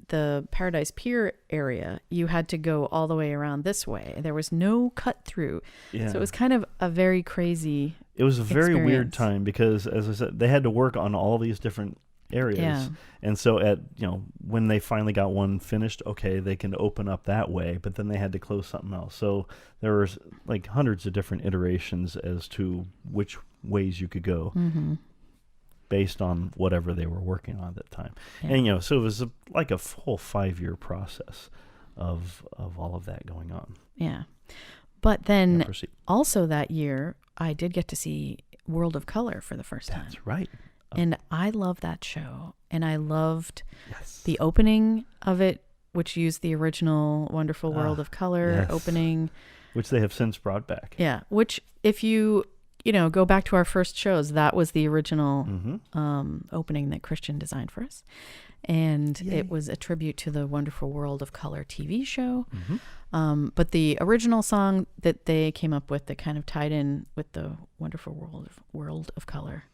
Speaker 3: the Paradise Pier area, you had to go all the way around this way. There was no cut through. Yeah. So it was kind of a very crazy
Speaker 4: It was a very weird time because, as I said, they had to work on all these different areas. Yeah. And so when they finally got one finished, they can open up that way, but then they had to close something else. So there was like hundreds of different iterations as to which ways you could go. Mm-hmm. Based on whatever they were working on at that time. Yeah. And, so it was like a whole 5-year process of all of that going on.
Speaker 3: Yeah. But then also that year, I did get to see World of Color for the first time.
Speaker 4: That's right.
Speaker 3: And I love that show. And I loved the opening of it, which used the original Wonderful World of Color opening.
Speaker 4: Which they have since brought back.
Speaker 3: Yeah. Which if you go back to our first shows. That was the original
Speaker 4: Mm-hmm.
Speaker 3: opening that Christian designed for us. And
Speaker 4: Yay.
Speaker 3: it was a tribute to the Wonderful World of Color TV show.
Speaker 4: Mm-hmm.
Speaker 3: But the original song that they came up with that kind of tied in with the Wonderful World of Color,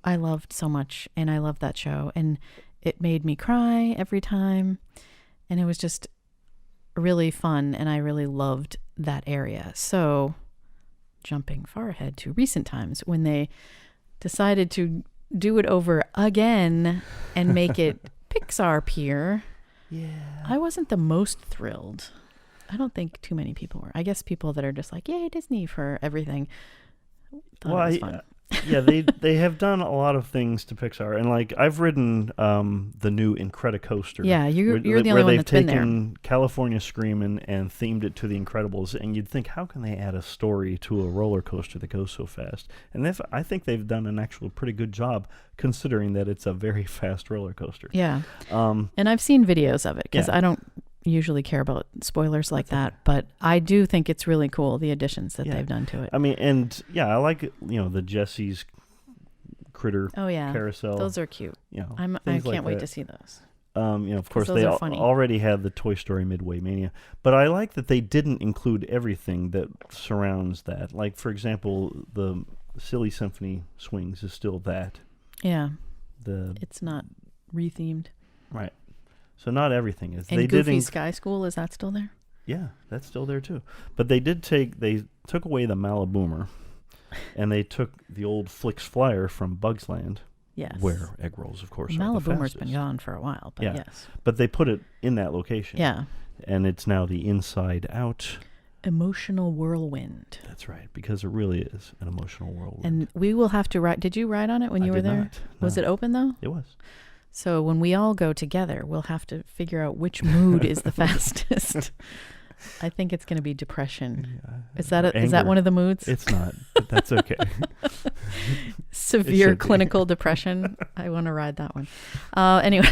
Speaker 3: I loved so much. And I loved that show. And it made me cry every time. And it was just really fun. And I really loved that area. So jumping far ahead to recent times when they decided to do it over again and make it Pixar Pier.
Speaker 4: Yeah.
Speaker 3: I wasn't the most thrilled. I don't think too many people were. I guess people that are just like, yay, Disney for everything. Thought it was fun.
Speaker 4: Yeah, they have done a lot of things to Pixar, and like I've ridden the new Incredicoaster.
Speaker 3: Yeah, you're the only
Speaker 4: where
Speaker 3: one
Speaker 4: they've
Speaker 3: that's been there.
Speaker 4: taken California Screamin' and themed it to The Incredibles, and you'd think, how can they add a story to a roller coaster that goes so fast? And I think they've done an actual pretty good job, considering that it's a very fast roller coaster.
Speaker 3: Yeah, and I've seen videos of it because I don't usually care about spoilers like that, but I do think it's really cool, the additions that they've done to it.
Speaker 4: I mean, and I like the Jesse's critter carousel.
Speaker 3: Those are cute. I
Speaker 4: things
Speaker 3: can't
Speaker 4: like
Speaker 3: wait
Speaker 4: that.
Speaker 3: to see those.
Speaker 4: Of course,
Speaker 3: those
Speaker 4: they
Speaker 3: are funny.
Speaker 4: already had the Toy Story Midway Mania, but I like that they didn't include everything that surrounds that. Like, for example, the Silly Symphony Swings is still that.
Speaker 3: Yeah. It's not rethemed.
Speaker 4: Right. So not everything is.
Speaker 3: And Goofy Sky School, is that still there?
Speaker 4: Yeah, that's still there too. But they took away the Maliboomer, and they took the old Flix Flyer from Bugs Land.
Speaker 3: Yes.
Speaker 4: Where egg rolls, of course, are the
Speaker 3: Maliboomer's
Speaker 4: fastest.
Speaker 3: been gone for a while, but yes.
Speaker 4: But they put it in that location.
Speaker 3: Yeah.
Speaker 4: And it's now the Inside Out
Speaker 3: Emotional Whirlwind.
Speaker 4: That's right, because it really is an emotional whirlwind.
Speaker 3: And we will have to ride. Did you ride on it when you were there?
Speaker 4: Not,
Speaker 3: Was it open though?
Speaker 4: It was.
Speaker 3: So when we all go together, we'll have to figure out which mood is the fastest. I think it's going to be depression. Is that one of the moods?
Speaker 4: It's not, but that's okay.
Speaker 3: Severe clinical depression. I want to ride that one. Anyway,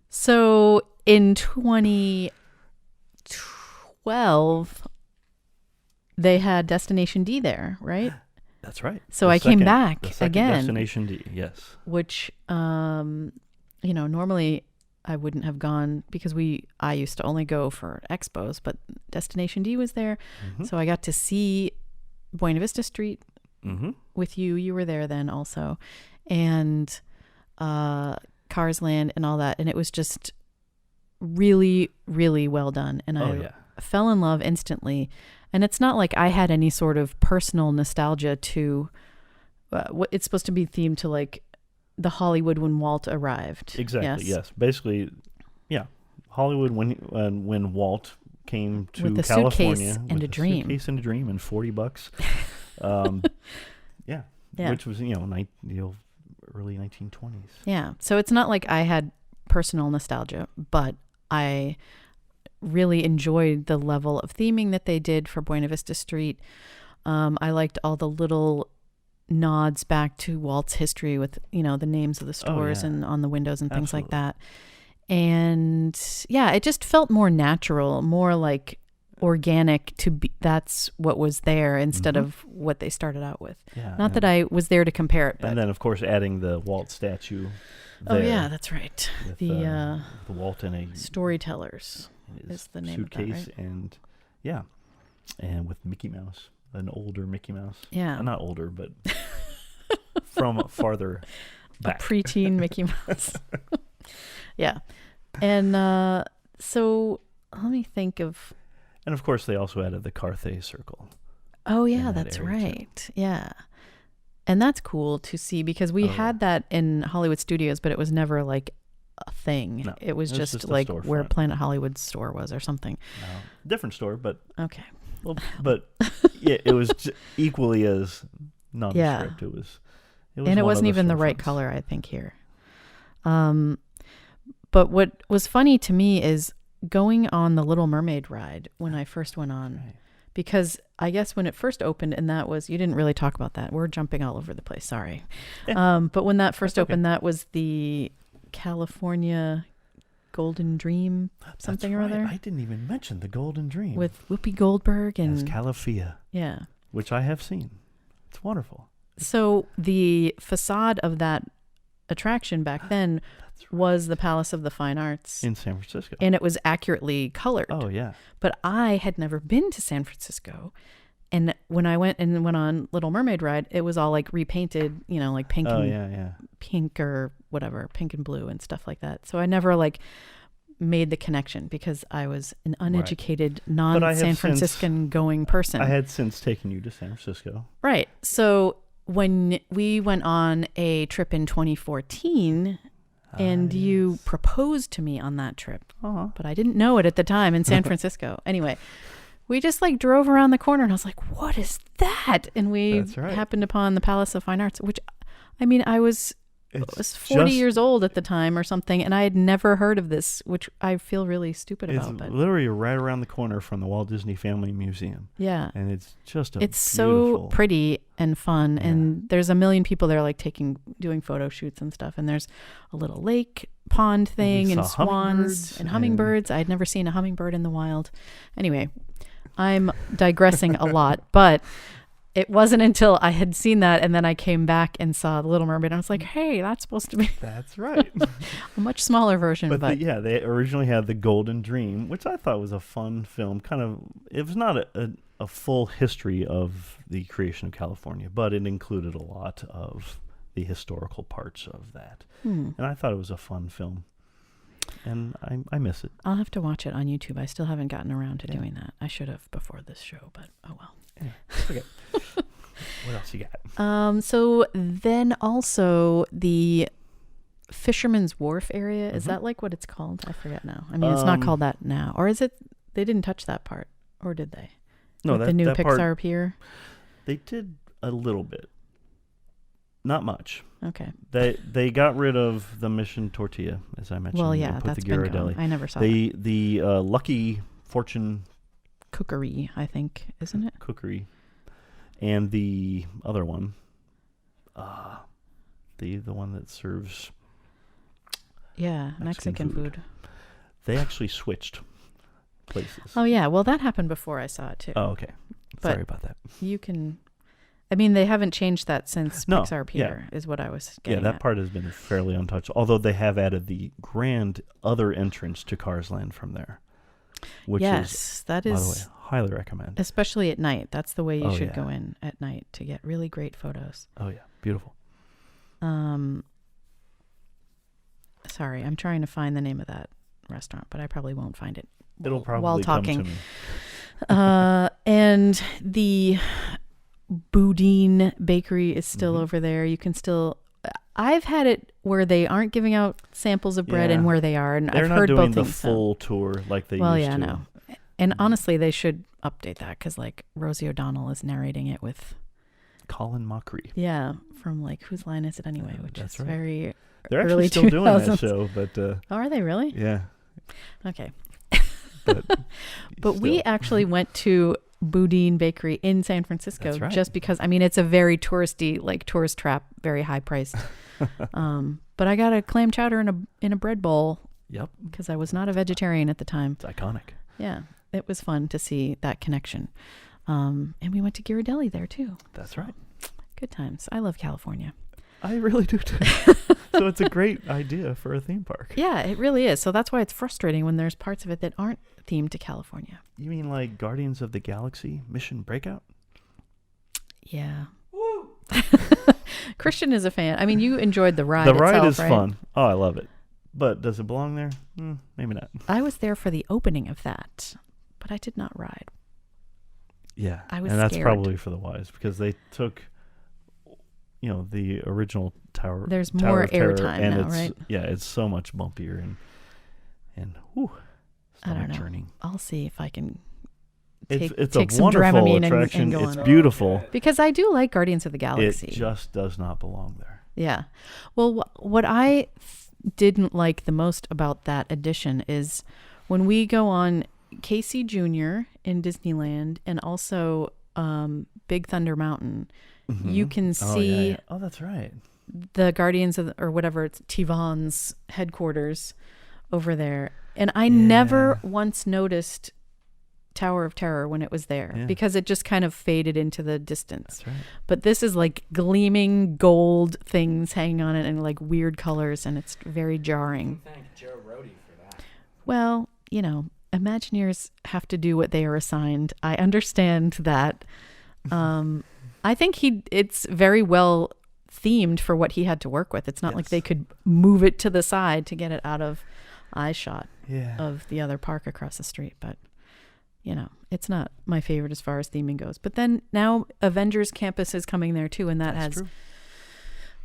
Speaker 3: so in 2012, they had Destination D there, right?
Speaker 4: That's right.
Speaker 3: So I came back again.
Speaker 4: Destination D, yes.
Speaker 3: Which, normally I wouldn't have gone because I used to only go for expos, but Destination D was there. Mm-hmm. So I got to see Buena Vista Street with you. You were there then also. And Cars Land and all that. And it was just really, really well done. And I fell in love instantly. And it's not like I had any sort of personal nostalgia to what it's supposed to be themed to, like the Hollywood when Walt arrived.
Speaker 4: Exactly. Yes. Basically, yeah. Hollywood when Walt came to
Speaker 3: with a
Speaker 4: California
Speaker 3: suitcase and a dream.
Speaker 4: Suitcase and a dream and $40. Yeah. Which was the early 1920s.
Speaker 3: Yeah. So it's not like I had personal nostalgia, but I really enjoyed the level of theming that they did for Buena Vista Street. I liked all the little nods back to Walt's history with, the names of the stores and on the windows and things like that. And it just felt more natural, more like organic to be. That's what was there instead of what they started out with. Yeah, not that I was there to compare it. But.
Speaker 4: And then, of course, adding the Walt statue.
Speaker 3: Oh, yeah, that's right.
Speaker 4: With, the Walt and a
Speaker 3: Storytellers is the name
Speaker 4: suitcase
Speaker 3: of that, right?
Speaker 4: and with Mickey Mouse, an older Mickey Mouse.
Speaker 3: Yeah.
Speaker 4: Not older, but from farther back.
Speaker 3: A preteen Mickey Mouse. Yeah. And so let me think of...
Speaker 4: And of course, they also added the Carthay Circle.
Speaker 3: Oh, yeah, that's right. Too. Yeah. And that's cool to see because we had that in Hollywood Studios, but it was never like a thing. No, it was just like where Planet Hollywood's store was or something.
Speaker 4: No. Different store, but...
Speaker 3: Okay.
Speaker 4: Well, but it was equally as nondescript. Yeah. It was
Speaker 3: and it wasn't even the right color, I think, here. But what was funny to me is going on the Little Mermaid ride when I first went on. Right. Because I guess when it first opened, and that was, you didn't really talk about that. We're jumping all over the place. Sorry. Yeah. But when that first opened, that was the California Golden Dream something or other.
Speaker 4: I didn't even mention the Golden Dream.
Speaker 3: With Whoopi Goldberg and...
Speaker 4: As Calafia.
Speaker 3: Yeah.
Speaker 4: Which I have seen. It's wonderful.
Speaker 3: So the facade of that attraction back then was the Palace of the Fine Arts.
Speaker 4: In San Francisco.
Speaker 3: And it was accurately colored.
Speaker 4: Oh, yeah.
Speaker 3: But I had never been to San Francisco. And when I went on Little Mermaid ride, it was all like repainted, like pink pink or whatever, pink and blue and stuff like that. So I never like made the connection because I was an uneducated, non-San Franciscan going person.
Speaker 4: I had since taken you to San Francisco.
Speaker 3: Right. So when we went on a trip in 2014 and you proposed to me on that trip, but I didn't know it at the time in San Francisco. Anyway, we just like drove around the corner and I was like, what is that? And we happened upon the Palace of Fine Arts, which, I mean, I was 40 years old at the time or something, and I had never heard of this, which I feel really stupid about.
Speaker 4: It's literally right around the corner from the Walt Disney Family Museum.
Speaker 3: Yeah.
Speaker 4: And it's just
Speaker 3: it's so pretty and fun, and there's a million people there like doing photo shoots and stuff, and there's a little lake pond thing and swans and hummingbirds. I'd never seen a hummingbird in the wild. Anyway, I'm digressing a lot, but it wasn't until I had seen that and then I came back and saw The Little Mermaid and I was like, hey, that's supposed to be...
Speaker 4: That's right.
Speaker 3: a much smaller version.
Speaker 4: But they originally had The Golden Dream, which I thought was a fun film. It was not a full history of the creation of California, but it included a lot of the historical parts of that. And I thought it was a fun film. And I miss it.
Speaker 3: I'll have to watch it on YouTube. I still haven't gotten around to doing that. I should have before this show, but oh well.
Speaker 4: Yeah, okay. What else you got?
Speaker 3: So then also the Fisherman's Wharf area, is that like what it's called? I forget now. I mean, it's not called that now. Or is it? They didn't touch that part, or did they?
Speaker 4: No,
Speaker 3: the new Pixar Pier?
Speaker 4: They did a little bit. Not much.
Speaker 3: Okay.
Speaker 4: They got rid of the Mission Tortilla, as I mentioned.
Speaker 3: Well, yeah, that's been gone. I never saw that.
Speaker 4: The Lucky Fortune
Speaker 3: Cookery, I think, isn't it?
Speaker 4: Cookery. And the other one, the one that serves
Speaker 3: Mexican food.
Speaker 4: They actually switched places.
Speaker 3: Oh, yeah. Well, that happened before I saw it, too.
Speaker 4: Oh, okay. Sorry about that.
Speaker 3: You can... I mean, they haven't changed that since Pixar Pier, is what I was getting at.
Speaker 4: Yeah, that part has been fairly untouched, although they have added the grand other entrance to Cars Land from there. Which is, by the way, highly recommend.
Speaker 3: Especially at night. That's the way you should go in at night to get really great photos.
Speaker 4: Oh, yeah. Beautiful.
Speaker 3: Sorry, I'm trying to find the name of that restaurant, but I probably won't find it
Speaker 4: It'll probably
Speaker 3: while talking.
Speaker 4: Come to me.
Speaker 3: And the Boudin Bakery is still over there. You can still... I've had it where they aren't giving out samples of bread and where they are, and I've heard both things.
Speaker 4: They're not doing the full tour like they used to.
Speaker 3: Well, yeah, no. And honestly, they should update that because, like, Rosie O'Donnell is narrating it with...
Speaker 4: Colin Mockery.
Speaker 3: Yeah, from, like, Whose Line Is It Anyway, which is very
Speaker 4: They're
Speaker 3: early
Speaker 4: actually still
Speaker 3: 2000s.
Speaker 4: doing that show, but...
Speaker 3: oh, are they really?
Speaker 4: Yeah.
Speaker 3: Okay.
Speaker 4: But
Speaker 3: we actually went to Boudin Bakery in San Francisco just because, I mean, it's a very touristy, like tourist trap, very high priced. But I got a clam chowder in a bread bowl.
Speaker 4: Yep.
Speaker 3: Because I was not a vegetarian at the time.
Speaker 4: It's iconic.
Speaker 3: Yeah. It was fun to see that connection. And we went to Ghirardelli there too.
Speaker 4: That's right.
Speaker 3: Good times. I love California.
Speaker 4: I really do too. So it's a great idea for a theme park.
Speaker 3: Yeah, it really is. So that's why it's frustrating when there's parts of it that aren't themed to California.
Speaker 4: You mean like Guardians of the Galaxy Mission Breakout?
Speaker 3: Yeah. Woo! Christian is a fan. I mean, you enjoyed the ride itself,
Speaker 4: The ride is
Speaker 3: right?
Speaker 4: fun. Oh, I love it. But does it belong there? Maybe not.
Speaker 3: I was there for the opening of that, but I did not ride.
Speaker 4: Yeah.
Speaker 3: I was
Speaker 4: and that's
Speaker 3: scared.
Speaker 4: probably for the wise because they took... the original Tower.
Speaker 3: There's
Speaker 4: Tower
Speaker 3: more
Speaker 4: of Terror,
Speaker 3: airtime
Speaker 4: and
Speaker 3: now,
Speaker 4: it's,
Speaker 3: right?
Speaker 4: Yeah, it's so much bumpier and
Speaker 3: I don't know.
Speaker 4: Churning.
Speaker 3: I'll see if I can
Speaker 4: It's
Speaker 3: take
Speaker 4: a
Speaker 3: some
Speaker 4: wonderful
Speaker 3: Dramamine
Speaker 4: attraction.
Speaker 3: and go
Speaker 4: It's
Speaker 3: on.
Speaker 4: beautiful.
Speaker 3: Because I do like Guardians of the Galaxy.
Speaker 4: It just does not belong there.
Speaker 3: Yeah. Well, what I didn't like the most about that edition is when we go on Casey Jr. in Disneyland and also Big Thunder Mountain, you can see
Speaker 4: Oh, that's right.
Speaker 3: the Guardians of or whatever, it's Tivon's headquarters over there. And I never once noticed Tower of Terror when it was there because it just kind of faded into the distance.
Speaker 4: That's right.
Speaker 3: But this is like gleaming gold things hanging on it and like weird colors, and it's very jarring.
Speaker 5: Thank Joe Rohde for that.
Speaker 3: Well, Imagineers have to do what they are assigned. I understand that. I think it's very well themed for what he had to work with. It's not like they could move it to the side to get it out of eye shot of the other park across the street. But, it's not my favorite as far as theming goes. But then now Avengers Campus is coming there too. And that's true.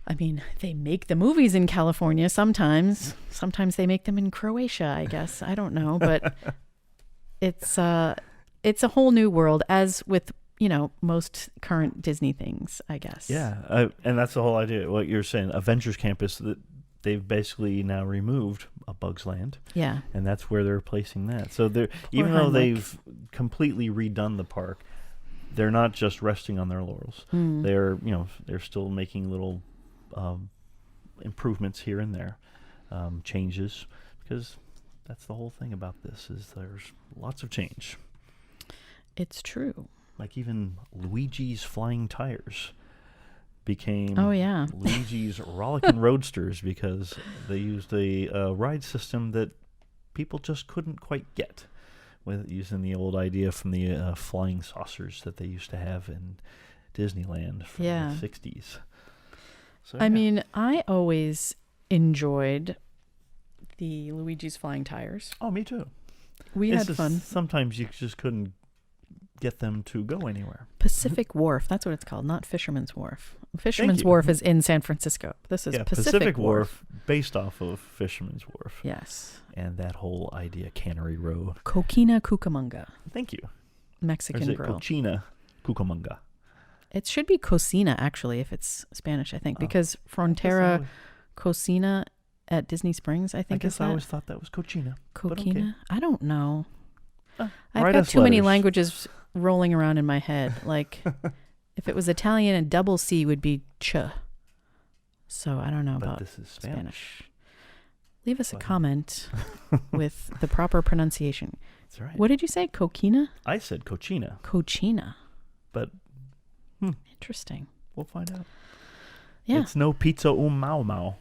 Speaker 3: I mean, they make the movies in California sometimes. Sometimes they make them in Croatia, I guess. I don't know. But it's a whole new world, as with most current Disney things, I guess.
Speaker 4: Yeah, and that's the whole idea. What you're saying, Avengers Campus, that they've basically now removed a Bugs Land. Yeah, and that's where they're placing that. So even though they've completely redone the park, they're not just resting on their laurels. They're still making little improvements here and there, changes, because that's the whole thing about this is there's lots of change.
Speaker 3: It's true.
Speaker 4: Like even Luigi's Flying Tires became Luigi's Rollickin' Roadsters because they used a ride system that people just couldn't quite get with using the old idea from the flying saucers that they used to have in Disneyland from the 60s. So,
Speaker 3: I mean, I always enjoyed the Luigi's Flying Tires.
Speaker 4: Oh, me too.
Speaker 3: We had fun.
Speaker 4: Sometimes you just couldn't get them to go anywhere.
Speaker 3: Pacific Wharf, that's what it's called, not Fisherman's Wharf. Fisherman's Wharf is in San Francisco. This is Pacific Wharf,
Speaker 4: based off of Fisherman's Wharf.
Speaker 3: Yes.
Speaker 4: And that whole idea, Cannery Row.
Speaker 3: Coquina Cucamonga.
Speaker 4: Thank you.
Speaker 3: Mexican
Speaker 4: or is it
Speaker 3: grill.
Speaker 4: Cochina Cucamonga?
Speaker 3: It should be Cocina, actually, if it's Spanish, I think, because Frontera Cocina at Disney Springs, I think,
Speaker 4: I guess I always thought that was Cochina.
Speaker 3: Coquina? Okay. I don't know.
Speaker 4: I've
Speaker 3: got too many languages rolling around in my head. Like, if it was Italian, a double C would be ch. So I don't know about
Speaker 4: this is Spanish.
Speaker 3: Leave us a comment with the proper pronunciation.
Speaker 4: That's right.
Speaker 3: What did you say? Coquina?
Speaker 4: I said Cochina.
Speaker 3: Cochina.
Speaker 4: But
Speaker 3: interesting.
Speaker 4: We'll find out.
Speaker 3: Yeah.
Speaker 4: It's no pizza mau mau.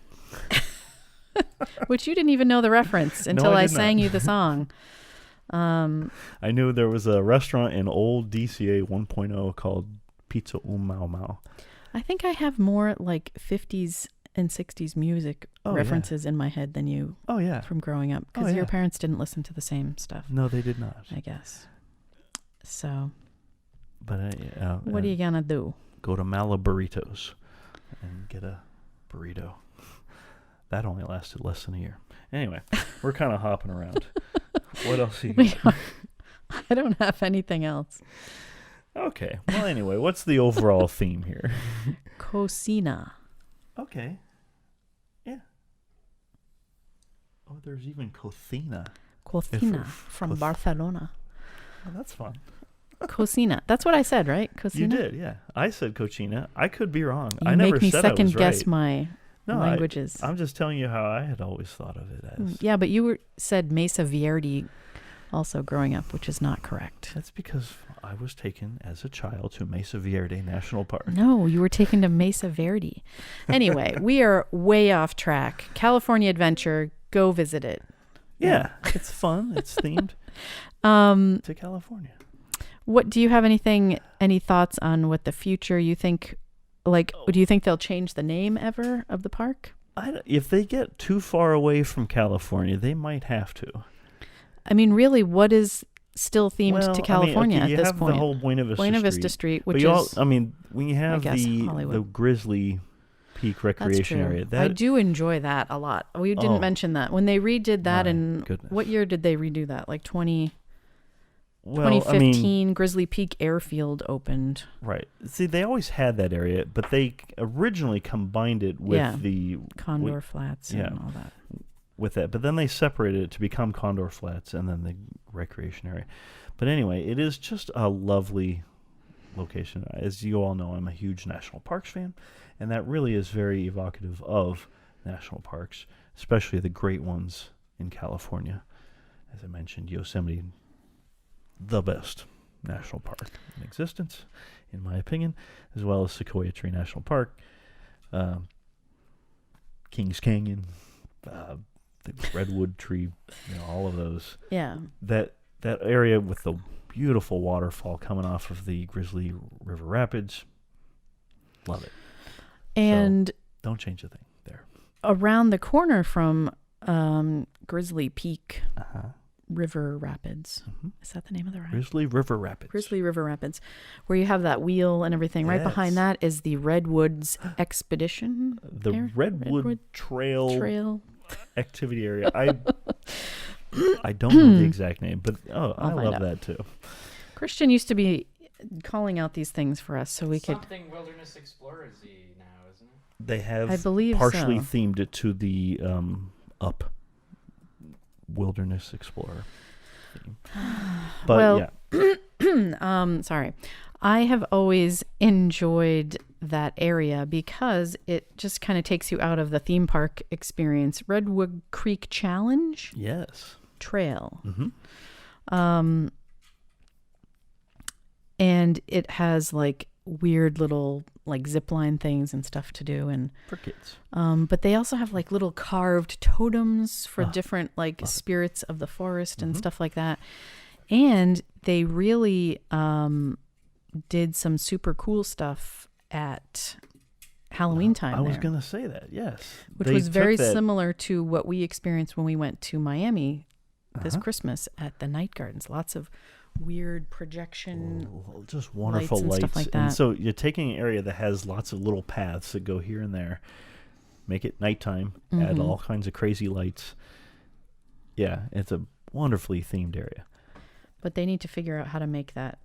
Speaker 3: Which you didn't even know the reference until I sang you the song.
Speaker 4: I knew there was a restaurant in old DCA 1.0 called Pizza Mau Mau.
Speaker 3: I think I have more like 50s and 60s music references in my head than you from growing up. Because your parents didn't listen to the same stuff.
Speaker 4: No, they did not.
Speaker 3: I guess. So.
Speaker 4: But
Speaker 3: what are you going to do?
Speaker 4: Go to Malaburritos and get a burrito. That only lasted less than a year. Anyway, we're kind of hopping around. What else you got?
Speaker 3: I don't have anything else.
Speaker 4: Okay. Well, anyway, what's the overall theme here?
Speaker 3: Cocina.
Speaker 4: Okay. Yeah. Oh, there's even Cocina.
Speaker 3: Cocina from Barcelona.
Speaker 4: Oh, that's fun.
Speaker 3: Cocina. That's what I said, right? Cocina?
Speaker 4: You did, yeah. I said Cochina. I could be wrong.
Speaker 3: You
Speaker 4: I never
Speaker 3: make me
Speaker 4: said I was
Speaker 3: second guess
Speaker 4: right.
Speaker 3: my languages.
Speaker 4: I'm just telling you how I had always thought of it as.
Speaker 3: Yeah, but you said Mesa Verde also growing up, which is not correct.
Speaker 4: That's because I was taken as a child to Mesa Verde National Park.
Speaker 3: No, you were taken to Mesa Verde. Anyway, we are way off track. California Adventure, go visit it.
Speaker 4: Yeah, it's fun. It's themed to California.
Speaker 3: What do you have any thoughts on what the future you think, do you think they'll change the name ever of the park?
Speaker 4: If they get too far away from California, they might have to.
Speaker 3: I mean, really, what is still themed to California at this point?
Speaker 4: You have the whole Buena Vista
Speaker 3: Street, which is...
Speaker 4: when you have the Grizzly Peak Recreation Area.
Speaker 3: I do enjoy that a lot. We didn't mention that. When they redid that what year did they redo that? Like 2015, Grizzly Peak Airfield opened.
Speaker 4: Right. See, they always had that area, but they originally combined it with the...
Speaker 3: Condor Flats and all that.
Speaker 4: With that. But then they separated it to become Condor Flats and then the recreation area. But anyway, it is just a lovely location. As you all know, I'm a huge national parks fan, and that really is very evocative of national parks, especially the great ones in California. As I mentioned, Yosemite, the best national park in existence, in my opinion, as well as Sequoia Tree National Park, Kings Canyon, the Redwood Tree, all of those.
Speaker 3: Yeah.
Speaker 4: That area with the beautiful waterfall coming off of the Grizzly River Rapids, love it.
Speaker 3: And
Speaker 4: so, don't change a thing there.
Speaker 3: Around the corner from Grizzly Peak River Rapids. Is that the name of the ride?
Speaker 4: Grizzly River Rapids.
Speaker 3: Grizzly River Rapids, where you have that wheel and everything. Right behind that is the Redwoods Expedition.
Speaker 4: The Redwood Trail activity area. I don't know the exact name, but I love that too.
Speaker 3: Christian used to be calling out these things for us so we could.
Speaker 5: Something Wilderness Explorers-y now, isn't it?
Speaker 4: They have,
Speaker 3: I believe,
Speaker 4: partially themed it to the Up Wilderness Explorer theme. But
Speaker 3: sorry. I have always enjoyed that area because it just kind of takes you out of the theme park experience. Redwood Creek Challenge?
Speaker 4: Yes.
Speaker 3: Trail. And it has like weird little like zip line things and stuff to do, and
Speaker 4: for kids.
Speaker 3: But they also have like little carved totems for different like spirits of the forest and stuff like that. And they really did some super cool stuff at Halloween time.
Speaker 4: I was going to say that, yes.
Speaker 3: Which was very similar to what we experienced when we went to Miami this Christmas at the Night Gardens. Lots of weird projection,
Speaker 4: just wonderful lights
Speaker 3: and stuff like that.
Speaker 4: And so you're taking an area that has lots of little paths that go here and there, make it nighttime, add all kinds of crazy lights. Yeah, it's a wonderfully themed area. But
Speaker 3: they need to figure out how to make that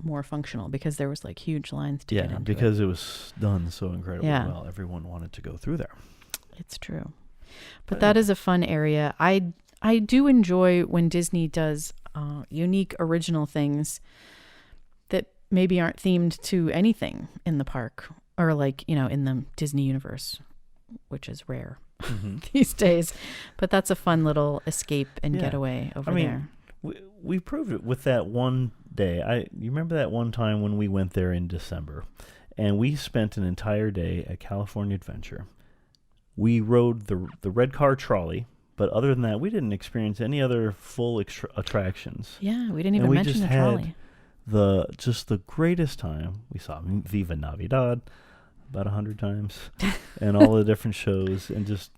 Speaker 3: more functional, because there was like huge lines to get into.
Speaker 4: Because it was done so incredibly well. Everyone wanted to go through there.
Speaker 3: It's true. But that is a fun area. I do enjoy when Disney does unique, original things that maybe aren't themed to anything in the park, or like, in the Disney universe, which is rare these days. But that's a fun little escape and getaway over there.
Speaker 4: We proved it with that one day. You remember that one time when we went there in December, and we spent an entire day at California Adventure. We rode the red car trolley. But other than that, we didn't experience any other full attractions.
Speaker 3: Yeah, we didn't even mention the trolley.
Speaker 4: Just the greatest time. We saw Viva Navidad about 100 times, and all the different shows, and just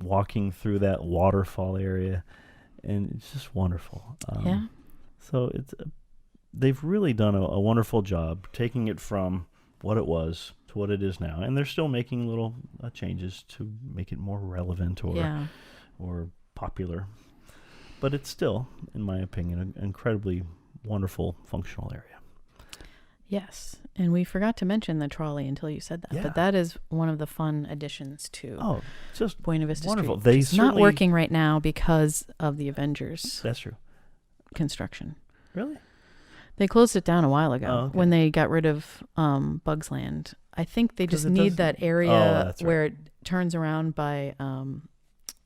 Speaker 4: walking through that waterfall area, and it's just wonderful. So they've really done a wonderful job taking it from what it was to what it is now, and they're still making little changes to make it more relevant or popular, but it's still, in my opinion, an incredibly wonderful functional area.
Speaker 3: Yes, and we forgot to mention the trolley until you said that, but that is one of the fun additions to
Speaker 4: just
Speaker 3: Buena Vista
Speaker 4: wonderful.
Speaker 3: Street. It's not working right now because of the Avengers.
Speaker 4: That's true.
Speaker 3: Construction.
Speaker 4: Really?
Speaker 3: They closed it down a while ago when they got rid of Bugs Land. I think they just need that area where it turns around by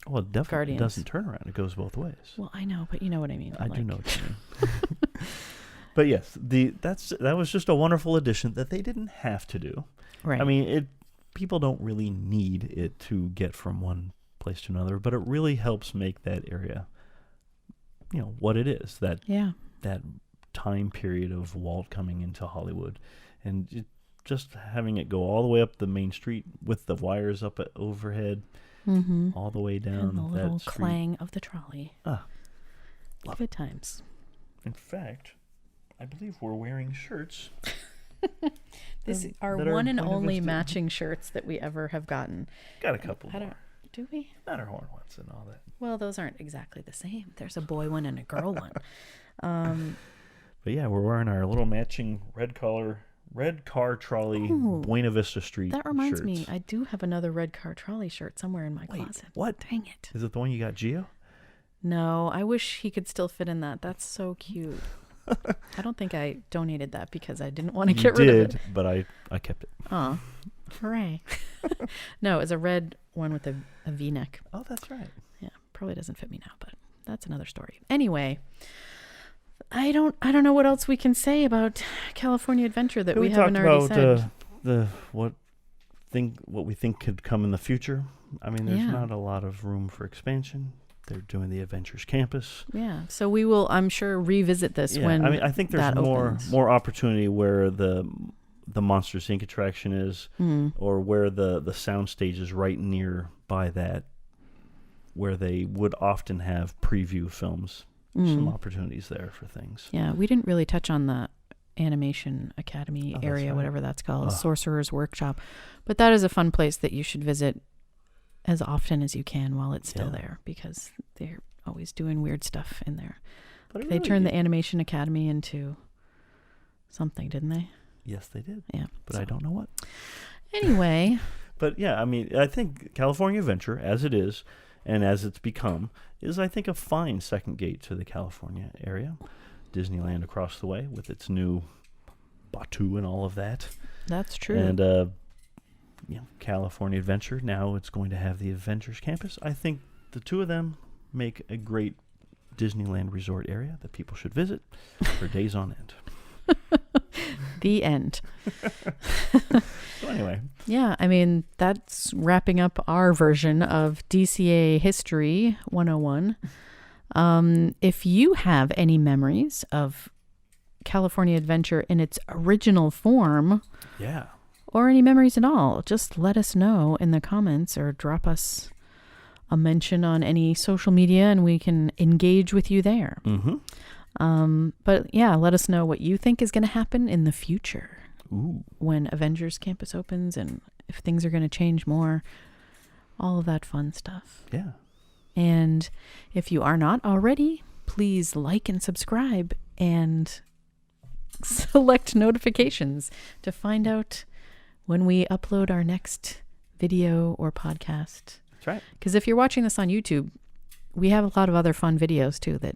Speaker 4: well, it definitely
Speaker 3: Guardians.
Speaker 4: Doesn't turn around. It goes both ways.
Speaker 3: Well, I know, but you know what I mean.
Speaker 4: I do know what you mean. But yes, that was just a wonderful addition that they didn't have to do.
Speaker 3: Right.
Speaker 4: I mean, people don't really need it to get from one place to another, but it really helps make that area, what it is. That time period of Walt coming into Hollywood, and just having it go all the way up the main street with the wires up overhead, all the way down
Speaker 3: and the little
Speaker 4: that street.
Speaker 3: Clang of the trolley. Good times.
Speaker 4: In fact, I believe we're wearing shirts.
Speaker 3: This is our one and only matching shirts that we ever have gotten.
Speaker 4: Got a couple more.
Speaker 3: Do we?
Speaker 4: Matterhorn ones and all that.
Speaker 3: Well, those aren't exactly the same. There's a boy one and a girl one.
Speaker 4: But yeah, we're wearing our little matching red car trolley Buena Vista Street.
Speaker 3: That reminds
Speaker 4: shirts.
Speaker 3: me, I do have another red car trolley shirt somewhere in my closet.
Speaker 4: What?
Speaker 3: Dang it.
Speaker 4: Is it the one you got, Gio?
Speaker 3: No, I wish he could still fit in that. That's so cute. I don't think I donated that because I didn't want to get rid of it.
Speaker 4: But I kept it.
Speaker 3: Oh, hooray. No, it was a red one with a V-neck.
Speaker 4: Oh, that's right.
Speaker 3: Yeah. Probably doesn't fit me now, but that's another story. Anyway, I don't know what else we can say about California Adventure that we haven't already said.
Speaker 4: What we think could come in the future. I mean, there's not a lot of room for expansion. They're doing the Adventures Campus.
Speaker 3: Yeah, so we will, I'm sure, revisit this when
Speaker 4: I think there's more opportunity where the Monsters Inc. attraction is, or where the sound stage is right nearby that, where they would often have preview films. Some opportunities there for things.
Speaker 3: Yeah, we didn't really touch on the Animation Academy area, whatever that's called, Sorcerer's Workshop. But that is a fun place that you should visit as often as you can while it's still there, because they're always doing weird stuff in there. But they turned the Animation Academy into something, didn't they?
Speaker 4: Yes, they did.
Speaker 3: Yeah.
Speaker 4: But I don't know what.
Speaker 3: Anyway.
Speaker 4: But yeah, I mean, I think California Adventure, as it is, and as it's become, is, I think, a fine second gate to the California area. Disneyland across the way with its new Batu and all of that.
Speaker 3: That's true.
Speaker 4: And, California Adventure, now it's going to have the Adventures Campus. I think the two of them make a great Disneyland Resort area that people should visit for days on end.
Speaker 3: The end.
Speaker 4: So anyway.
Speaker 3: Yeah, I mean, that's wrapping up our version of DCA History 101. If you have any memories of California Adventure in its original form, or any memories at all, just let us know in the comments or drop us a mention on any social media and we can engage with you there. But yeah, let us know what you think is going to happen in the future. When Avengers Campus opens and if things are going to change more, all of that fun stuff.
Speaker 4: Yeah.
Speaker 3: And if you are not already, please like and subscribe and select notifications to find out when we upload our next video or podcast.
Speaker 4: That's right.
Speaker 3: Because if you're watching this on YouTube, we have a lot of other fun videos too that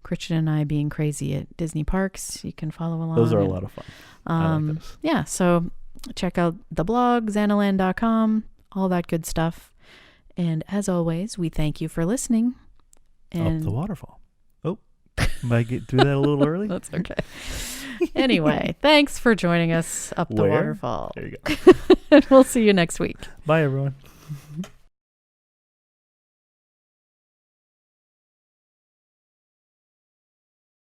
Speaker 3: Christian and I being crazy at Disney parks, you can follow along.
Speaker 4: Those are a lot of fun. I like those.
Speaker 3: Yeah, so check out the blog, zannaland.com, all that good stuff. And as always, we thank you for listening. And
Speaker 4: up the waterfall. Oh, might do that a little early?
Speaker 3: That's okay. Anyway, thanks for joining us up the waterfall.
Speaker 4: There you go.
Speaker 3: And we'll see you next week.
Speaker 4: Bye, everyone.